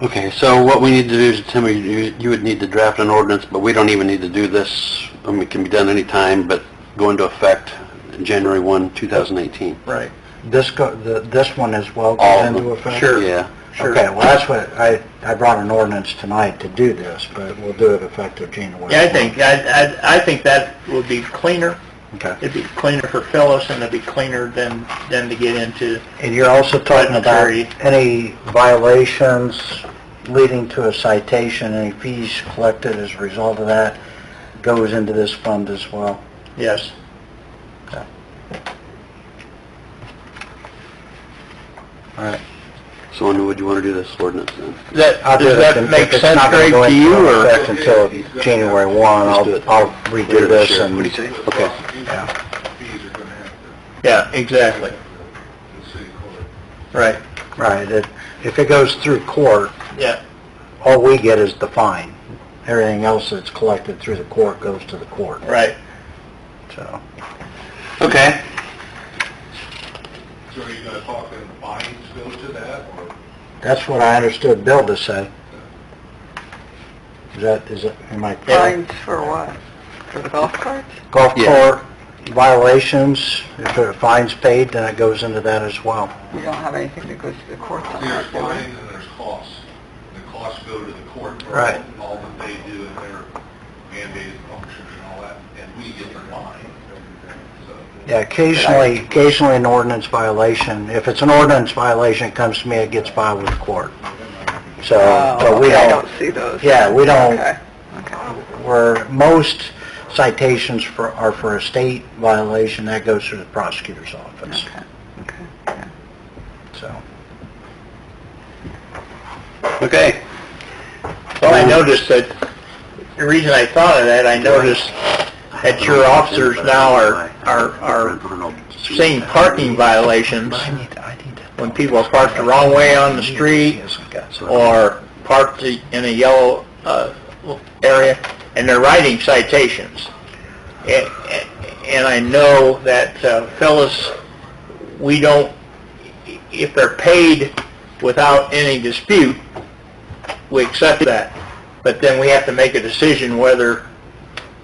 Okay, so what we need to do is, Tim, you would need to draft an ordinance, but we don't even need to do this. I mean, it can be done any time, but go into effect January 1, 2018. Right. This one as well All goes of into them. effect? Sure. Yeah. Sure. Okay, well, that's what, I brought an ordinance tonight to do this, but we'll do it effective January. Yeah, I think that would be cleaner. Okay. It'd be cleaner for Phyllis, and it'd be cleaner than to get into. And you're also talking about Budgetary. any violations leading to a citation, any fees collected as a result of that goes into this fund as well? Yes. All right. So when would you want to do this ordinance then? I'll do Does it. that If make it's sense, not gonna Greg, go to into you, or? effect until January 1, I'll redo this and... What do you say? Okay. Yeah. Yeah, exactly. Right. Right, if it goes through court, Yeah. all we get is the fine. Everything else that's collected through the court goes to the court, Right. so... Okay. So are you going to talk and fines go to that, or? That's what I understood Bill to say. Is it, am I correct? Fines for what? For the golf carts? Golf Yeah. court violations, if there are fines paid, then it goes into that as well. We don't have anything that goes to the courts on There's that, do we? fines and there's costs. The costs go to the court for Right. all that they do in their mandated functions and all that, and we get the fine. So, Yeah, occasionally an ordinance violation, if it's an ordinance violation, it comes to me, it gets filed with the court. So, but we Okay, I don't, don't see those. yeah, we don't, Okay, okay. where most citations are for a state violation, that goes through the prosecutor's office, Okay, okay, yeah. so. Okay. Well, I noticed that, the reason I thought of that, I noticed that your officers now are seeing parking violations when people are parked the wrong way on the street or parked in a yellow area, and they're writing citations. And I know that Phyllis, we don't, if they're paid without any dispute, we accept that. But then we have to make a decision whether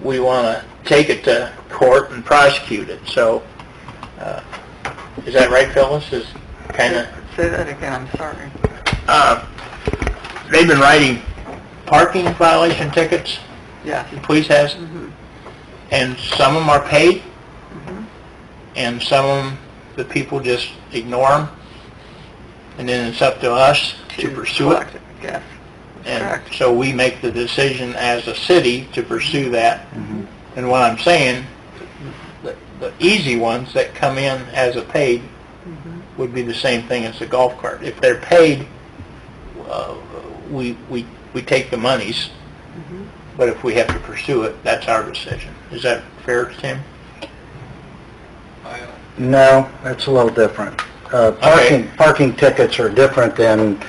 we want to take it to court and prosecute it. So, is that right, Phyllis? Is kind of... Say that again, I'm sorry. They've been writing parking violation tickets, Yes. the police has, and some of them are paid, and some of them, the people just ignore them, and then it's up to us to pursue it. Collect it, yes. And Correct. so we make the decision as a city to pursue that. And what I'm saying, the easy ones that come in as a paid would be the same thing as the golf cart. If they're paid, we take the monies, but if we have to pursue it, that's our decision. Is that fair, Tim? No, that's a little different. Parking tickets are different than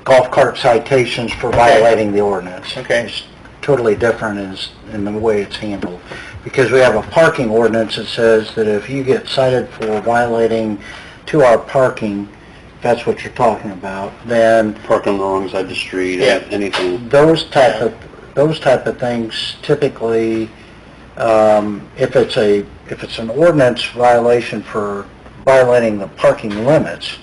golf cart citations for violating the ordinance. Okay. It's totally different in the way it's handled. Because we have a parking ordinance that says that if you get cited for violating 2-hour parking, if that's what you're talking about, then Parking on the wrong side of the street, Yeah. anything. those type of things typically, if it's an ordinance violation for violating the parking limits,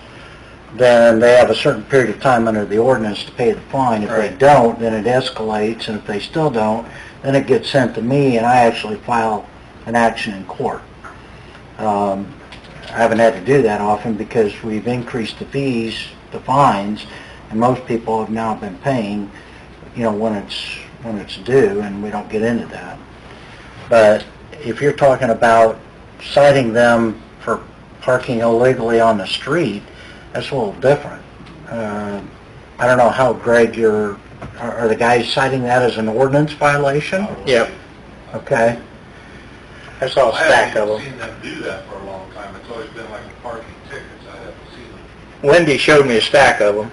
then they have a certain period of time under the ordinance to pay the fine. If they Right. don't, then it escalates, and if they still don't, then it gets sent to me, and I actually file an action in court. I haven't had to do that often because we've increased the fees, the fines, and most people have now been paying, when it's due, and we don't get into that. But if you're talking about citing them for parking illegally on the street, that's a little different. I don't know how, Greg, are the guys citing that as an ordinance violation? Yep, Okay. I saw a stack of them. seen them do that for a long time. It's always been like parking tickets. I haven't seen them. Wendy showed me a stack of them.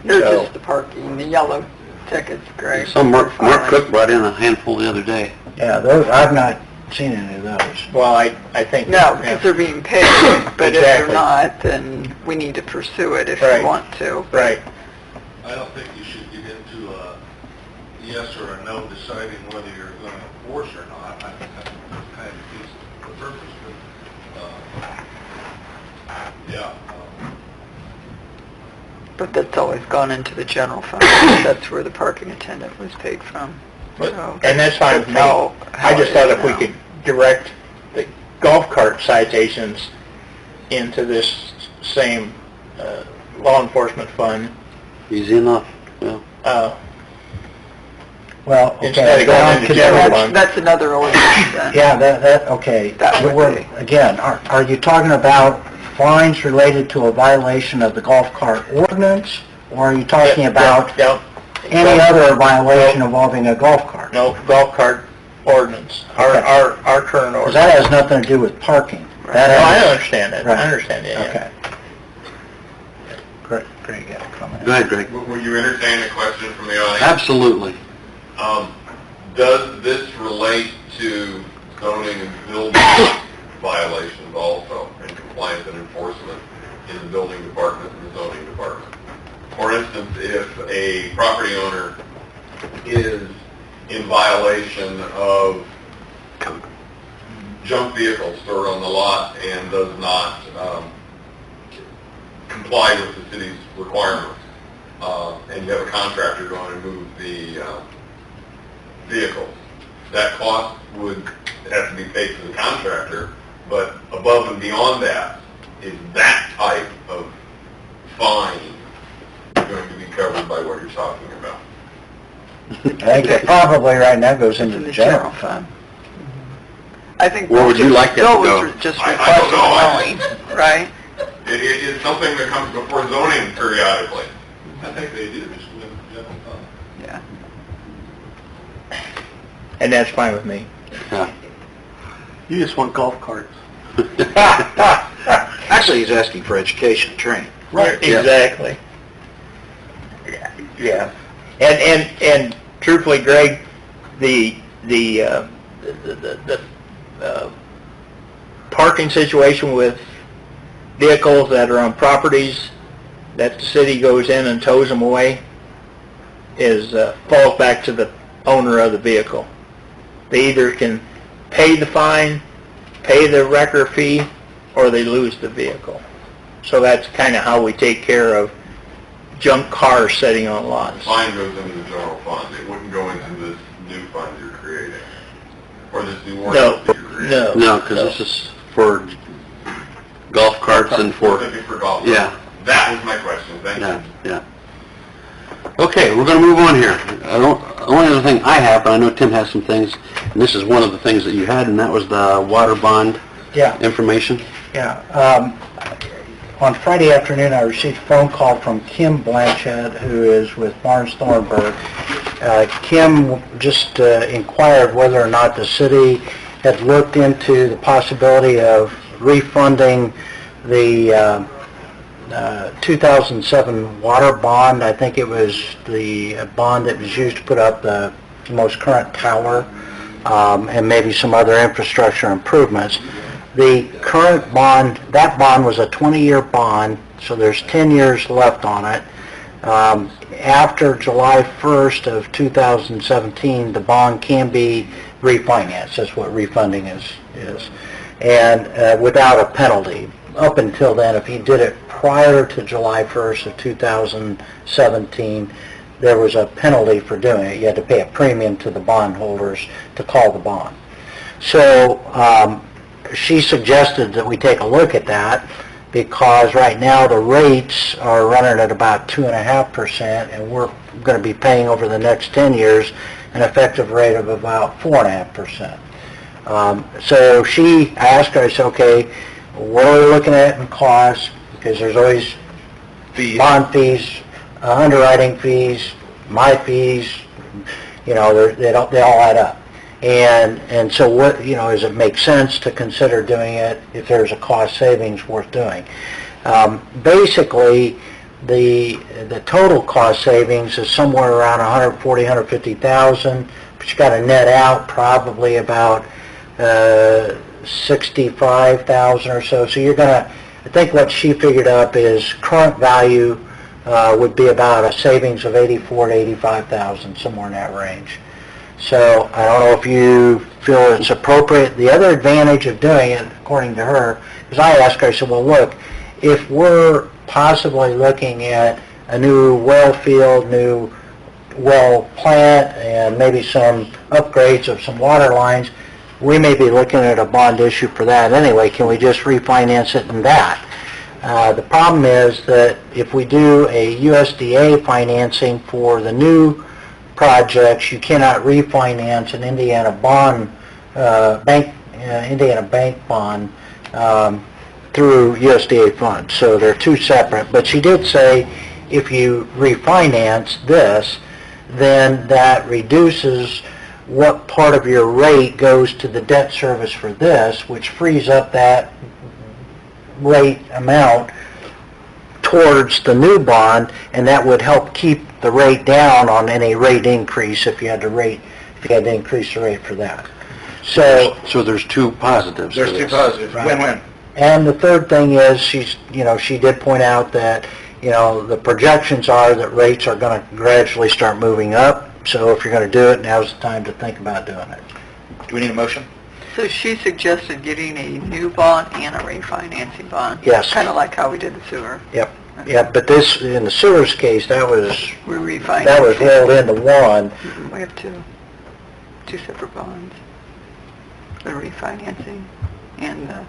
They're So- just the parking, the yellow tickets, Greg. Some Mark Cook brought in a handful the other day. Yeah, those, I've not seen any of those. Well, I think... No, because they're being paid, but if they're Exactly. not, then we need to pursue it if Right. you want to. Right. I don't think you should get into a yes or a no deciding whether you're going to enforce or not. I think that kind of defeats the purpose, but, yeah. But that's always gone into the general fund. That's where the parking attendant was paid from. So And that's fine with me. how I just it thought is if we now. could direct the golf cart citations into this same law enforcement fund, Easy enough, yeah. Well, okay. Instead of going now, into can- general fund. That's another ordinance then. Yeah, okay. That would We're- be. Again, are you talking about fines related to a violation of the golf cart ordinance? Or are you talking about No, any other violation involving a golf cart? no, golf cart ordinance, Okay. our current Because ordinance. that has nothing to do with parking. No, That I has- understand that, Right. I understand that, yeah. Okay. Greg, got a comment. Go ahead, Greg. Will you entertain a question from the audience? Absolutely. Does this relate to zoning and building violations also, and compliance and enforcement in the building department and the zoning department? For instance, if a property owner is in violation of junk vehicles stored on the lot and does not comply with the city's requirements, and you have a contractor going to move the vehicles, that cost would have to be paid to the contractor, but above and beyond that, is that type of fine going to be covered by what you're talking about? I think it probably right now goes It's into in the the general general fund. I think... Where would you like that to Bill go? was just I requesting don't know. mowing, right? It's something that comes before zoning periodically. I think they do, just with general fund. Yeah. And that's fine with me. Yeah. You just want golf carts. Actually, he's asking for education, training. Right, Yeah. exactly. Yeah, and truthfully, Greg, the parking situation with vehicles that are on properties that the city goes in and tows them away is, falls back to the owner of the vehicle. They either can pay the fine, pay the wrecker fee, or they lose the vehicle. So that's kind of how we take care of junk cars sitting on The lots. fine goes into the general fund, it wouldn't go into this new fund you're creating, or this new No, ordinance that you're creating. no. No, because this is for golf carts and for, Specific for golf. yeah. That was my question, thank you. yeah, yeah. Okay, we're going to move on here. The only other thing I have, but I know Tim has some things, and this is one of the things that you had, and that was the water bond Yeah. information. Yeah. On Friday afternoon, I received a phone call from Kim Blanchett, who is with Barnes Thornburg. Kim just inquired whether or not the city had looked into the possibility of refunding the 2007 water bond. I think it was the bond that was used to put up the most current tower, and maybe some other infrastructure improvements. The current bond, that bond was a 20-year bond, so there's 10 years left on it. After July 1st of 2017, the bond can be refinanced. That's what refunding is. And without a penalty. Up until then, if he did it prior to July 1st of 2017, there was a penalty for doing it. You had to pay a premium to the bondholders to call the bond. So she suggested that we take a look at that, because right now the rates are running at about 2.5%, and we're going to be paying over the next 10 years an effective rate of about 4.5%. So I asked her, I said, okay, what are we looking at in costs? Because there's always bond fees, underwriting fees, my fees, you know, they all add up. And so what, you know, does it make sense to consider doing it if there's a cost savings worth doing? Basically, the total cost savings is somewhere around 140, 150,000, but you got to net out probably about 65,000 or so. So you're going to, I think what she figured up is current value would be about a savings of 84 to 85,000, somewhere in that range. So I don't know if you feel it's appropriate. The other advantage of doing it, according to her, is I asked her, I said, well, look, if we're possibly looking at a new well field, new well plant, and maybe some upgrades of some water lines, we may be looking at a bond issue for that anyway. Can we just refinance it in that? The problem is that if we do a USDA financing for the new projects, you cannot refinance an Indiana bond, Indiana bank bond through USDA funds. So they're two separate. But she did say if you refinance this, then that reduces what part of your rate goes to the debt service for this, which frees up that rate amount towards the new bond, and that would help keep the rate down on any rate increase if you had to increase the rate for that. So there's two positives. There's two positives. Right. Win-win. And the third thing is she did point out that, you know, the projections are that rates are going to gradually start moving up. So if you're going to do it, now's the time to think about doing it. Do we need a motion? So she suggested getting a new bond and a refinancing bond. Yes. Kind of like how we did the sewer. Yep. Yeah, but this, in the sewers case, that was We refinanced. that was rolled into one. We have two separate bonds. The refinancing and the,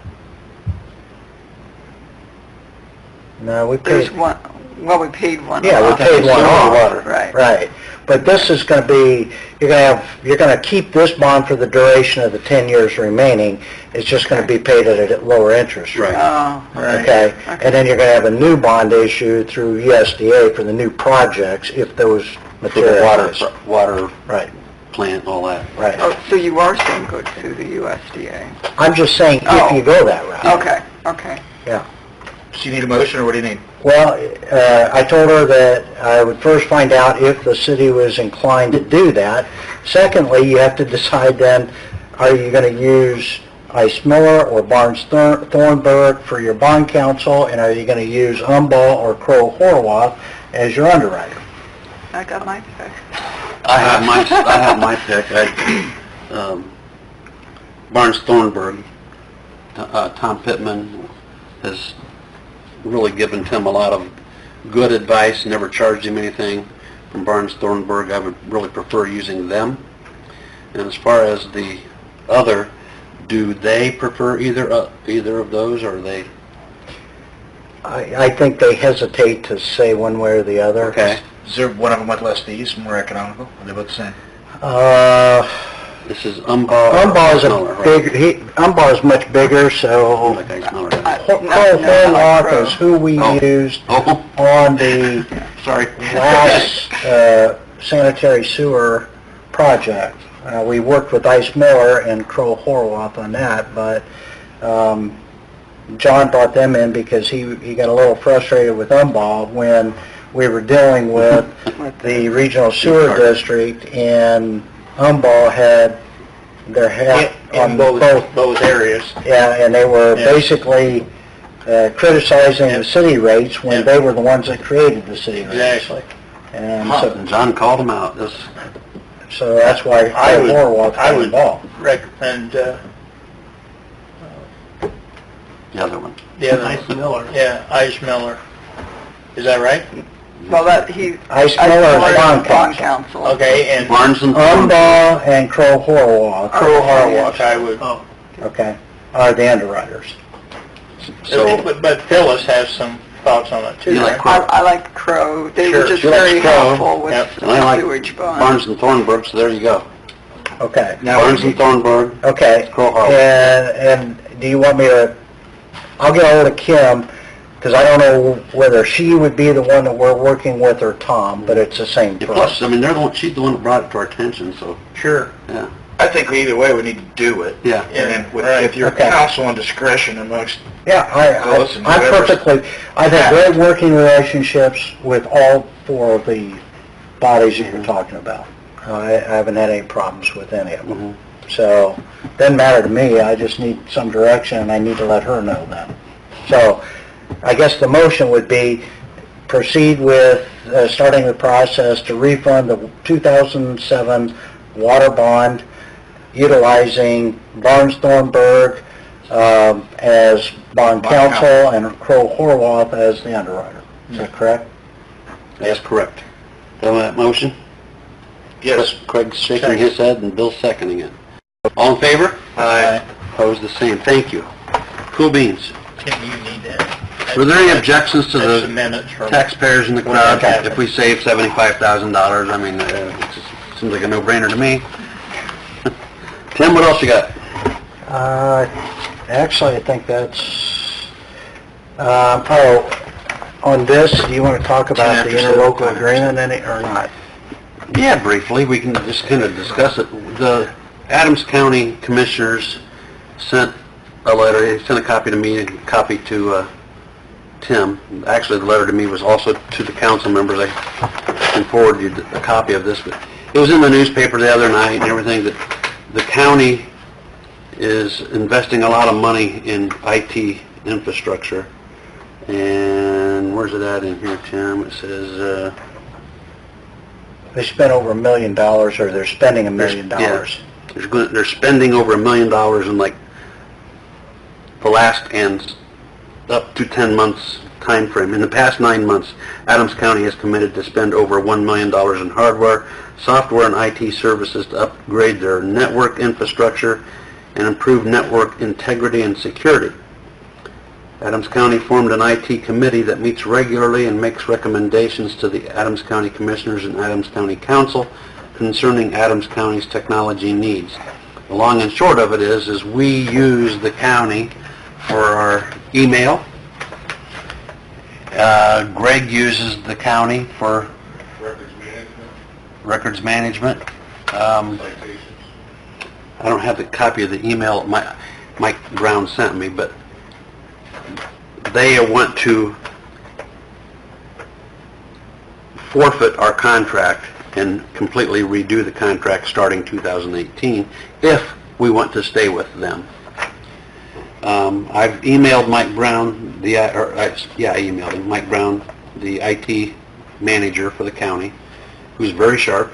No, we there's paid. one, well, we paid one Yeah, we off. paid one off. Right. Right. But this is going to be, you're going to keep this bond for the duration of the 10 years remaining. It's just going to be paid at a lower interest rate. Oh, Okay. And then you're going to have a new bond issue through USDA for the new projects if those For the materialize. water Right. plant, all that. Right. oh, so you are saying go to the USDA? I'm just saying if Oh. you go that route. Okay. Yeah. Do you need a motion, or what do you need? Well, I told her that I would first find out if the city was inclined to do that. Secondly, you have to decide then, are you going to use Ice Miller or Barnes Thornburg for your bond counsel, and are you going to use Umball or Crow Horwath as your underwriter? I got my pick. I have my pick. Barnes Thornburg. Tom Pittman has really given Tim a lot of good advice, never charged him anything. From Barnes Thornburg, I would really prefer using them. And as far as the other, do they prefer either of those, or they? I think they hesitate to say one way or the other. Okay. Is there one of them with less fees, more economical? Are they both the same? This is Umball. Umball is Miller, right? Umball is much bigger, so Like Ice Miller. Crow Horwath is who we used Oh, on the sorry. last sanitary sewer project. We worked with Ice Miller and Crow Horwath on that, but John brought them in because he got a little frustrated with Umball when we were dealing with the regional sewer district, and Umball had their hat on both areas. Yeah, and they were Yeah. basically criticizing the city rates when Yeah. they were the ones that created the city rates. Exactly. And And John called him out. so that's why I would- Horwath I got would- involved. Recommend, The other one. the other. Ice Miller. Yeah, Ice Miller. Is that right? Well, Ice Ice Miller is bond counsel. counsel. Okay, and Barnes and Thornburg. Umball and Crow Horwath, Crow Horwath, I would, okay, are the underwriters. So, but Phyllis has some thoughts on it too, You like right? Crow? I like Crow. They were Sure, just she likes very Crow. helpful with Yep. and I the like sewage bond. Barnes and Thornburg, so there you go. Okay, Barnes and Thornburg. okay. Crow Horwath. And do you want me to, I'll get ahold of Kim. because I don't know whether she would be the one that we're working with or Tom, but it's the same Yeah, for plus, us. I mean, she's the one that brought it to our attention, so, Sure. yeah. I think either way, we need to do it. Yeah. And then with, Right. if your Okay. counsel and discretion amongst, Yeah, Phyllis and I whoever's- perfectly, I've had great working relationships with all four of the bodies that you're talking about. I haven't had any problems with any of them. So, doesn't matter to me, I just need some direction, and I need to let her know that. So, I guess the motion would be proceed with starting the process to refund the 2007 water bond utilizing Barnes Thornburg as bond counsel and Crow Horwath as the underwriter. Is that correct? That's correct. Have that motion? yes. Craig's shaking his head and Bill's seconding it. All in favor? Aye. Opposed, the same. Thank you. Cool beans. Tim, you need that. Were there any objections to That's the the minutes from... taxpayers in the crowd? Okay. If we save $75,000, I mean, it just seems like a no-brainer to me. Tim, what else you got? Actually, I think that's, on this, do you want to talk about the interlocal agreement or not? Yeah, briefly, we can just kind of discuss it. The Adams County Commissioners sent a letter, they sent a copy to me and a copy to Tim. Actually, the letter to me was also to the council members. I can forward you a copy of this, but it was in the newspaper the other night and everything that the county is investing a lot of money in IT infrastructure. And where's it at in here, Tim? It says, They spent over $1 million, or they're spending $1 million. they're spending over $1 million in like the last and up to 10 months time frame. In the past 9 months, Adams County has committed to spend over $1 million in hardware, software, and IT services to upgrade their network infrastructure and improve network integrity and security. Adams County formed an IT committee that meets regularly and makes recommendations to the Adams County Commissioners and Adams County Council concerning Adams County's technology needs. The long and short of it is we use the county for our email. Greg uses the county for records management. I don't have the copy of the email Mike Brown sent me, but they want to forfeit our contract and completely redo the contract starting 2018 if we want to stay with them. I've emailed Mike Brown, I emailed him, Mike Brown, the IT manager for the county, who's very sharp,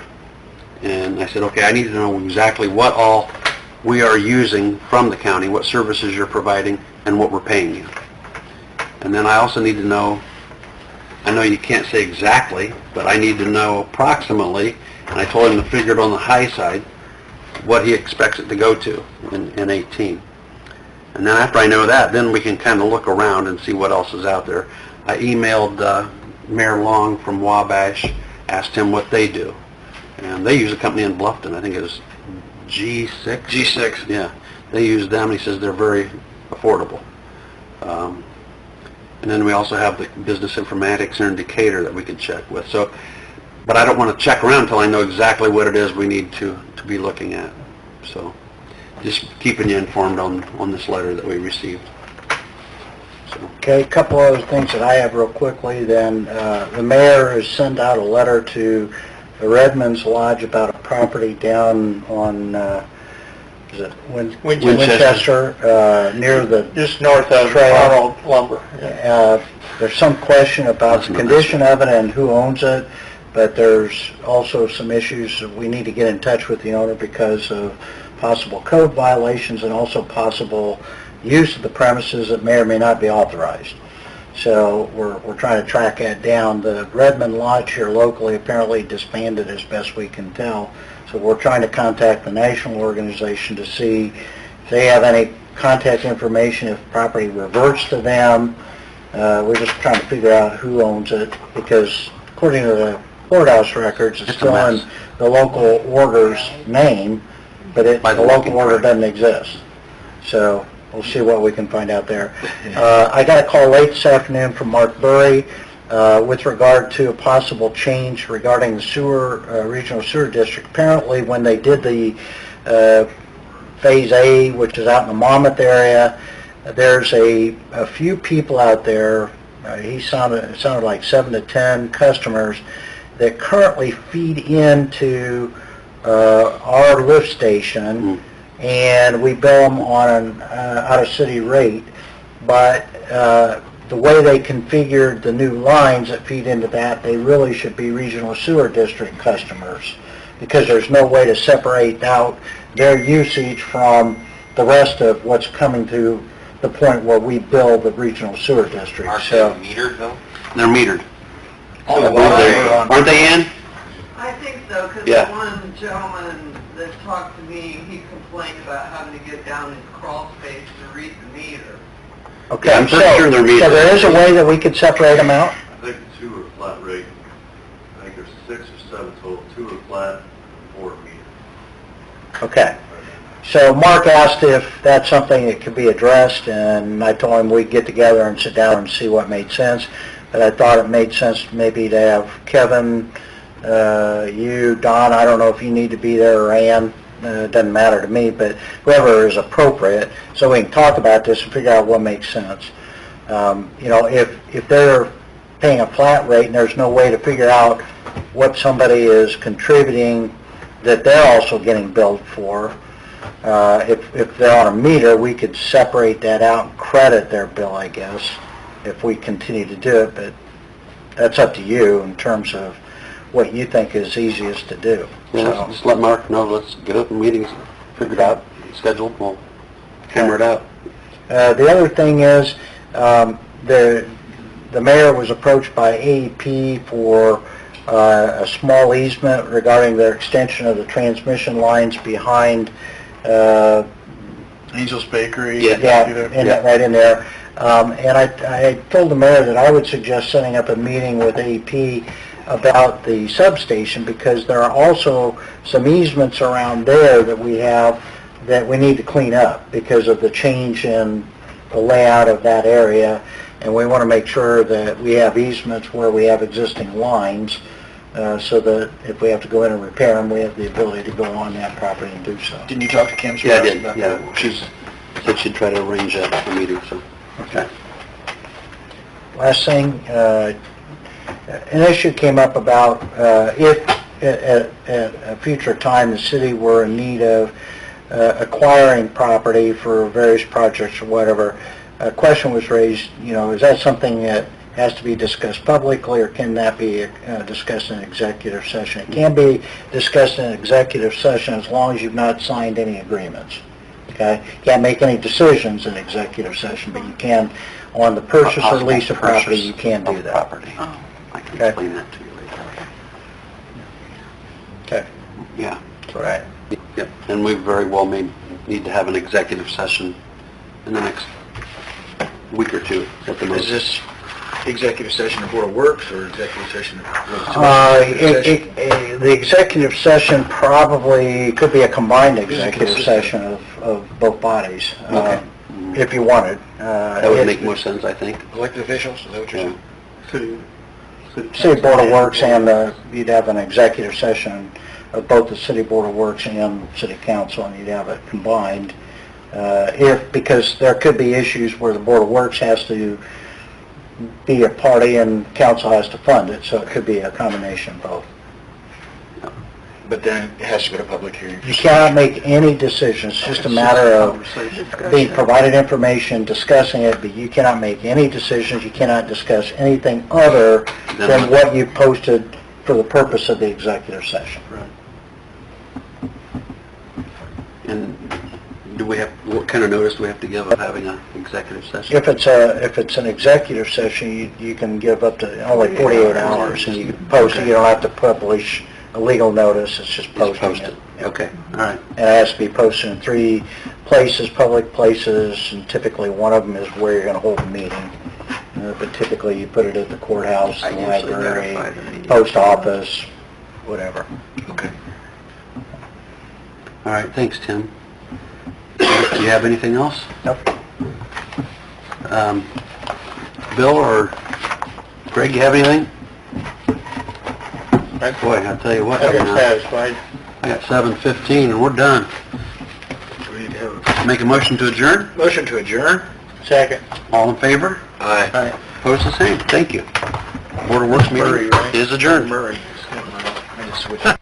and I said, okay, I need to know exactly what all we are using from the county, what services you're providing, and what we're paying you. And then I also need to know, I know you can't say exactly, but I need to know approximately, and I told him to figure it on the high side, what he expects it to go to in 18. And then after I know that, then we can kind of look around and see what else is out there. I emailed Mayor Long from Wabash, asked him what they do. And they use a company in Bluffton, I think it was G6? G6. Yeah, they use them, he says they're very affordable. And then we also have the business informatics here in Decatur that we can check with. So, but I don't want to check around until I know exactly what it is we need to be looking at. So, just keeping you informed on this letter that we received. So, Okay, a couple other things that I have real quickly then. The mayor has sent out a letter to the Redmond's Lodge about a property down on, is it Winchester, near the Just north of Trail. Arnold Lumber. Yeah. There's some question about the condition of it and who owns it, but there's also some issues that we need to get in touch with the owner because of possible code violations and also possible use of the premises that may or may not be authorized. So we're trying to track that down. The Redmond Lodge here locally apparently disbanded as best we can tell. So we're trying to contact the national organization to see if they have any contact information, if property reverts to them. We're just trying to figure out who owns it because according to the courthouse records, it's still in the local order's name, but the local order doesn't exist. So we'll see what we can find out there. I got a call late this afternoon from Mark Burry with regard to a possible change regarding the sewer, regional sewer district. Apparently, when they did the Phase A, which is out in the Monmouth area, there's a few people out there, it sounded like 7 to 10 customers that currently feed into our lift station, and we bill them on an out-of-city rate, but the way they configured the new lines that feed into that, they really should be regional sewer district customers, because there's no way to separate out their usage from the rest of what's coming to the point where we bill the regional sewer district. Aren't So they metered though? They're metered. well, Aren't they in? I think so, because Yeah. one gentleman that talked to me, he complained about having to get down in crawl space to read the meter. okay, Yeah, I'm pretty sure they're metered. so there is a way that we could separate them out? I think the two are flat rate. I think there's 6 or 7 total. 2 are flat, 4 are metered. Okay. So Mark asked if that's something that could be addressed, and I told him we'd get together and sit down and see what made sense. But I thought it made sense maybe to have Kevin, you, Don, I don't know if you need to be there, or Ann, it doesn't matter to me, but whoever is appropriate, so we can talk about this and figure out what makes sense. You know, if they're paying a flat rate and there's no way to figure out what somebody is contributing that they're also getting billed for, if they're on a meter, we could separate that out and credit their bill, I guess, if we continue to do it, but that's up to you in terms of what you think is easiest to do. Yeah, just let Mark know, let's get up in meetings, figured out, scheduled, we'll hammer it out. The other thing is, the mayor was approached by AEP for a small easement regarding their extension of the transmission lines behind Angel's Bakery. right in there. And I told the mayor that I would suggest setting up a meeting with AEP about the substation, because there are also some easements around there that we have that we need to clean up because of the change in the layout of that area, and we want to make sure that we have easements where we have existing lines, so that if we have to go in and repair them, we have the ability to go on that property and do so. Didn't you talk to Kim? Yeah, I did, yeah. She said she'd try to arrange a meeting, so. Okay. Last thing, an issue came up about if at a future time the city were in need of acquiring property for various projects or whatever. A question was raised, you know, is that something that has to be discussed publicly, or can that be discussed in executive session? It can be discussed in executive session as long as you've not signed any agreements. Okay? You can't make any decisions in executive session, but you can, on the purchase or lease of property, you can do that. Property. Oh. I can Okay. explain that to you later. Okay. Yeah. That's all right. Yep, and we very well may need to have an executive session in the next week or two at the Is most. this executive session of Board of Works or executive session of... The executive session probably could be a combined executive session of both bodies, if you wanted. That would make more sense, I think. Elected officials, is that what you're saying? City Board of Works, and you'd have an executive session of both the City Board of Works and City Council, and you'd have it combined. Because there could be issues where the Board of Works has to be a party and council has to fund it, so it could be a combination of both. But then it has to go to public hearing. You cannot make any decisions, it's just a matter of being provided information, discussing it, but you cannot make any decisions, you cannot discuss anything other than what you posted for the purpose of the executive session. Right. And do we have, what kind of notice do we have to give of having an executive session? If it's an executive session, you can give up to only 48 hours, and you can post it, you don't have to publish a legal notice, it's just posting it. Okay, all right. And it has to be posted in 3 places, public places, and typically one of them is where you're going to hold a meeting. But typically you put it at the courthouse, the library, post office, whatever. Okay. All right, thanks, Tim. Do you have anything else? Nope. Bill or Greg, you have anything? Boy, I'll tell you what, I got satisfied. I got 7:15 and we're done. Make a motion to adjourn? Motion to adjourn? Second. All in favor? Aye. Opposed, the same. Thank you. Board of Works meeting is adjourned. Murray. I just switched.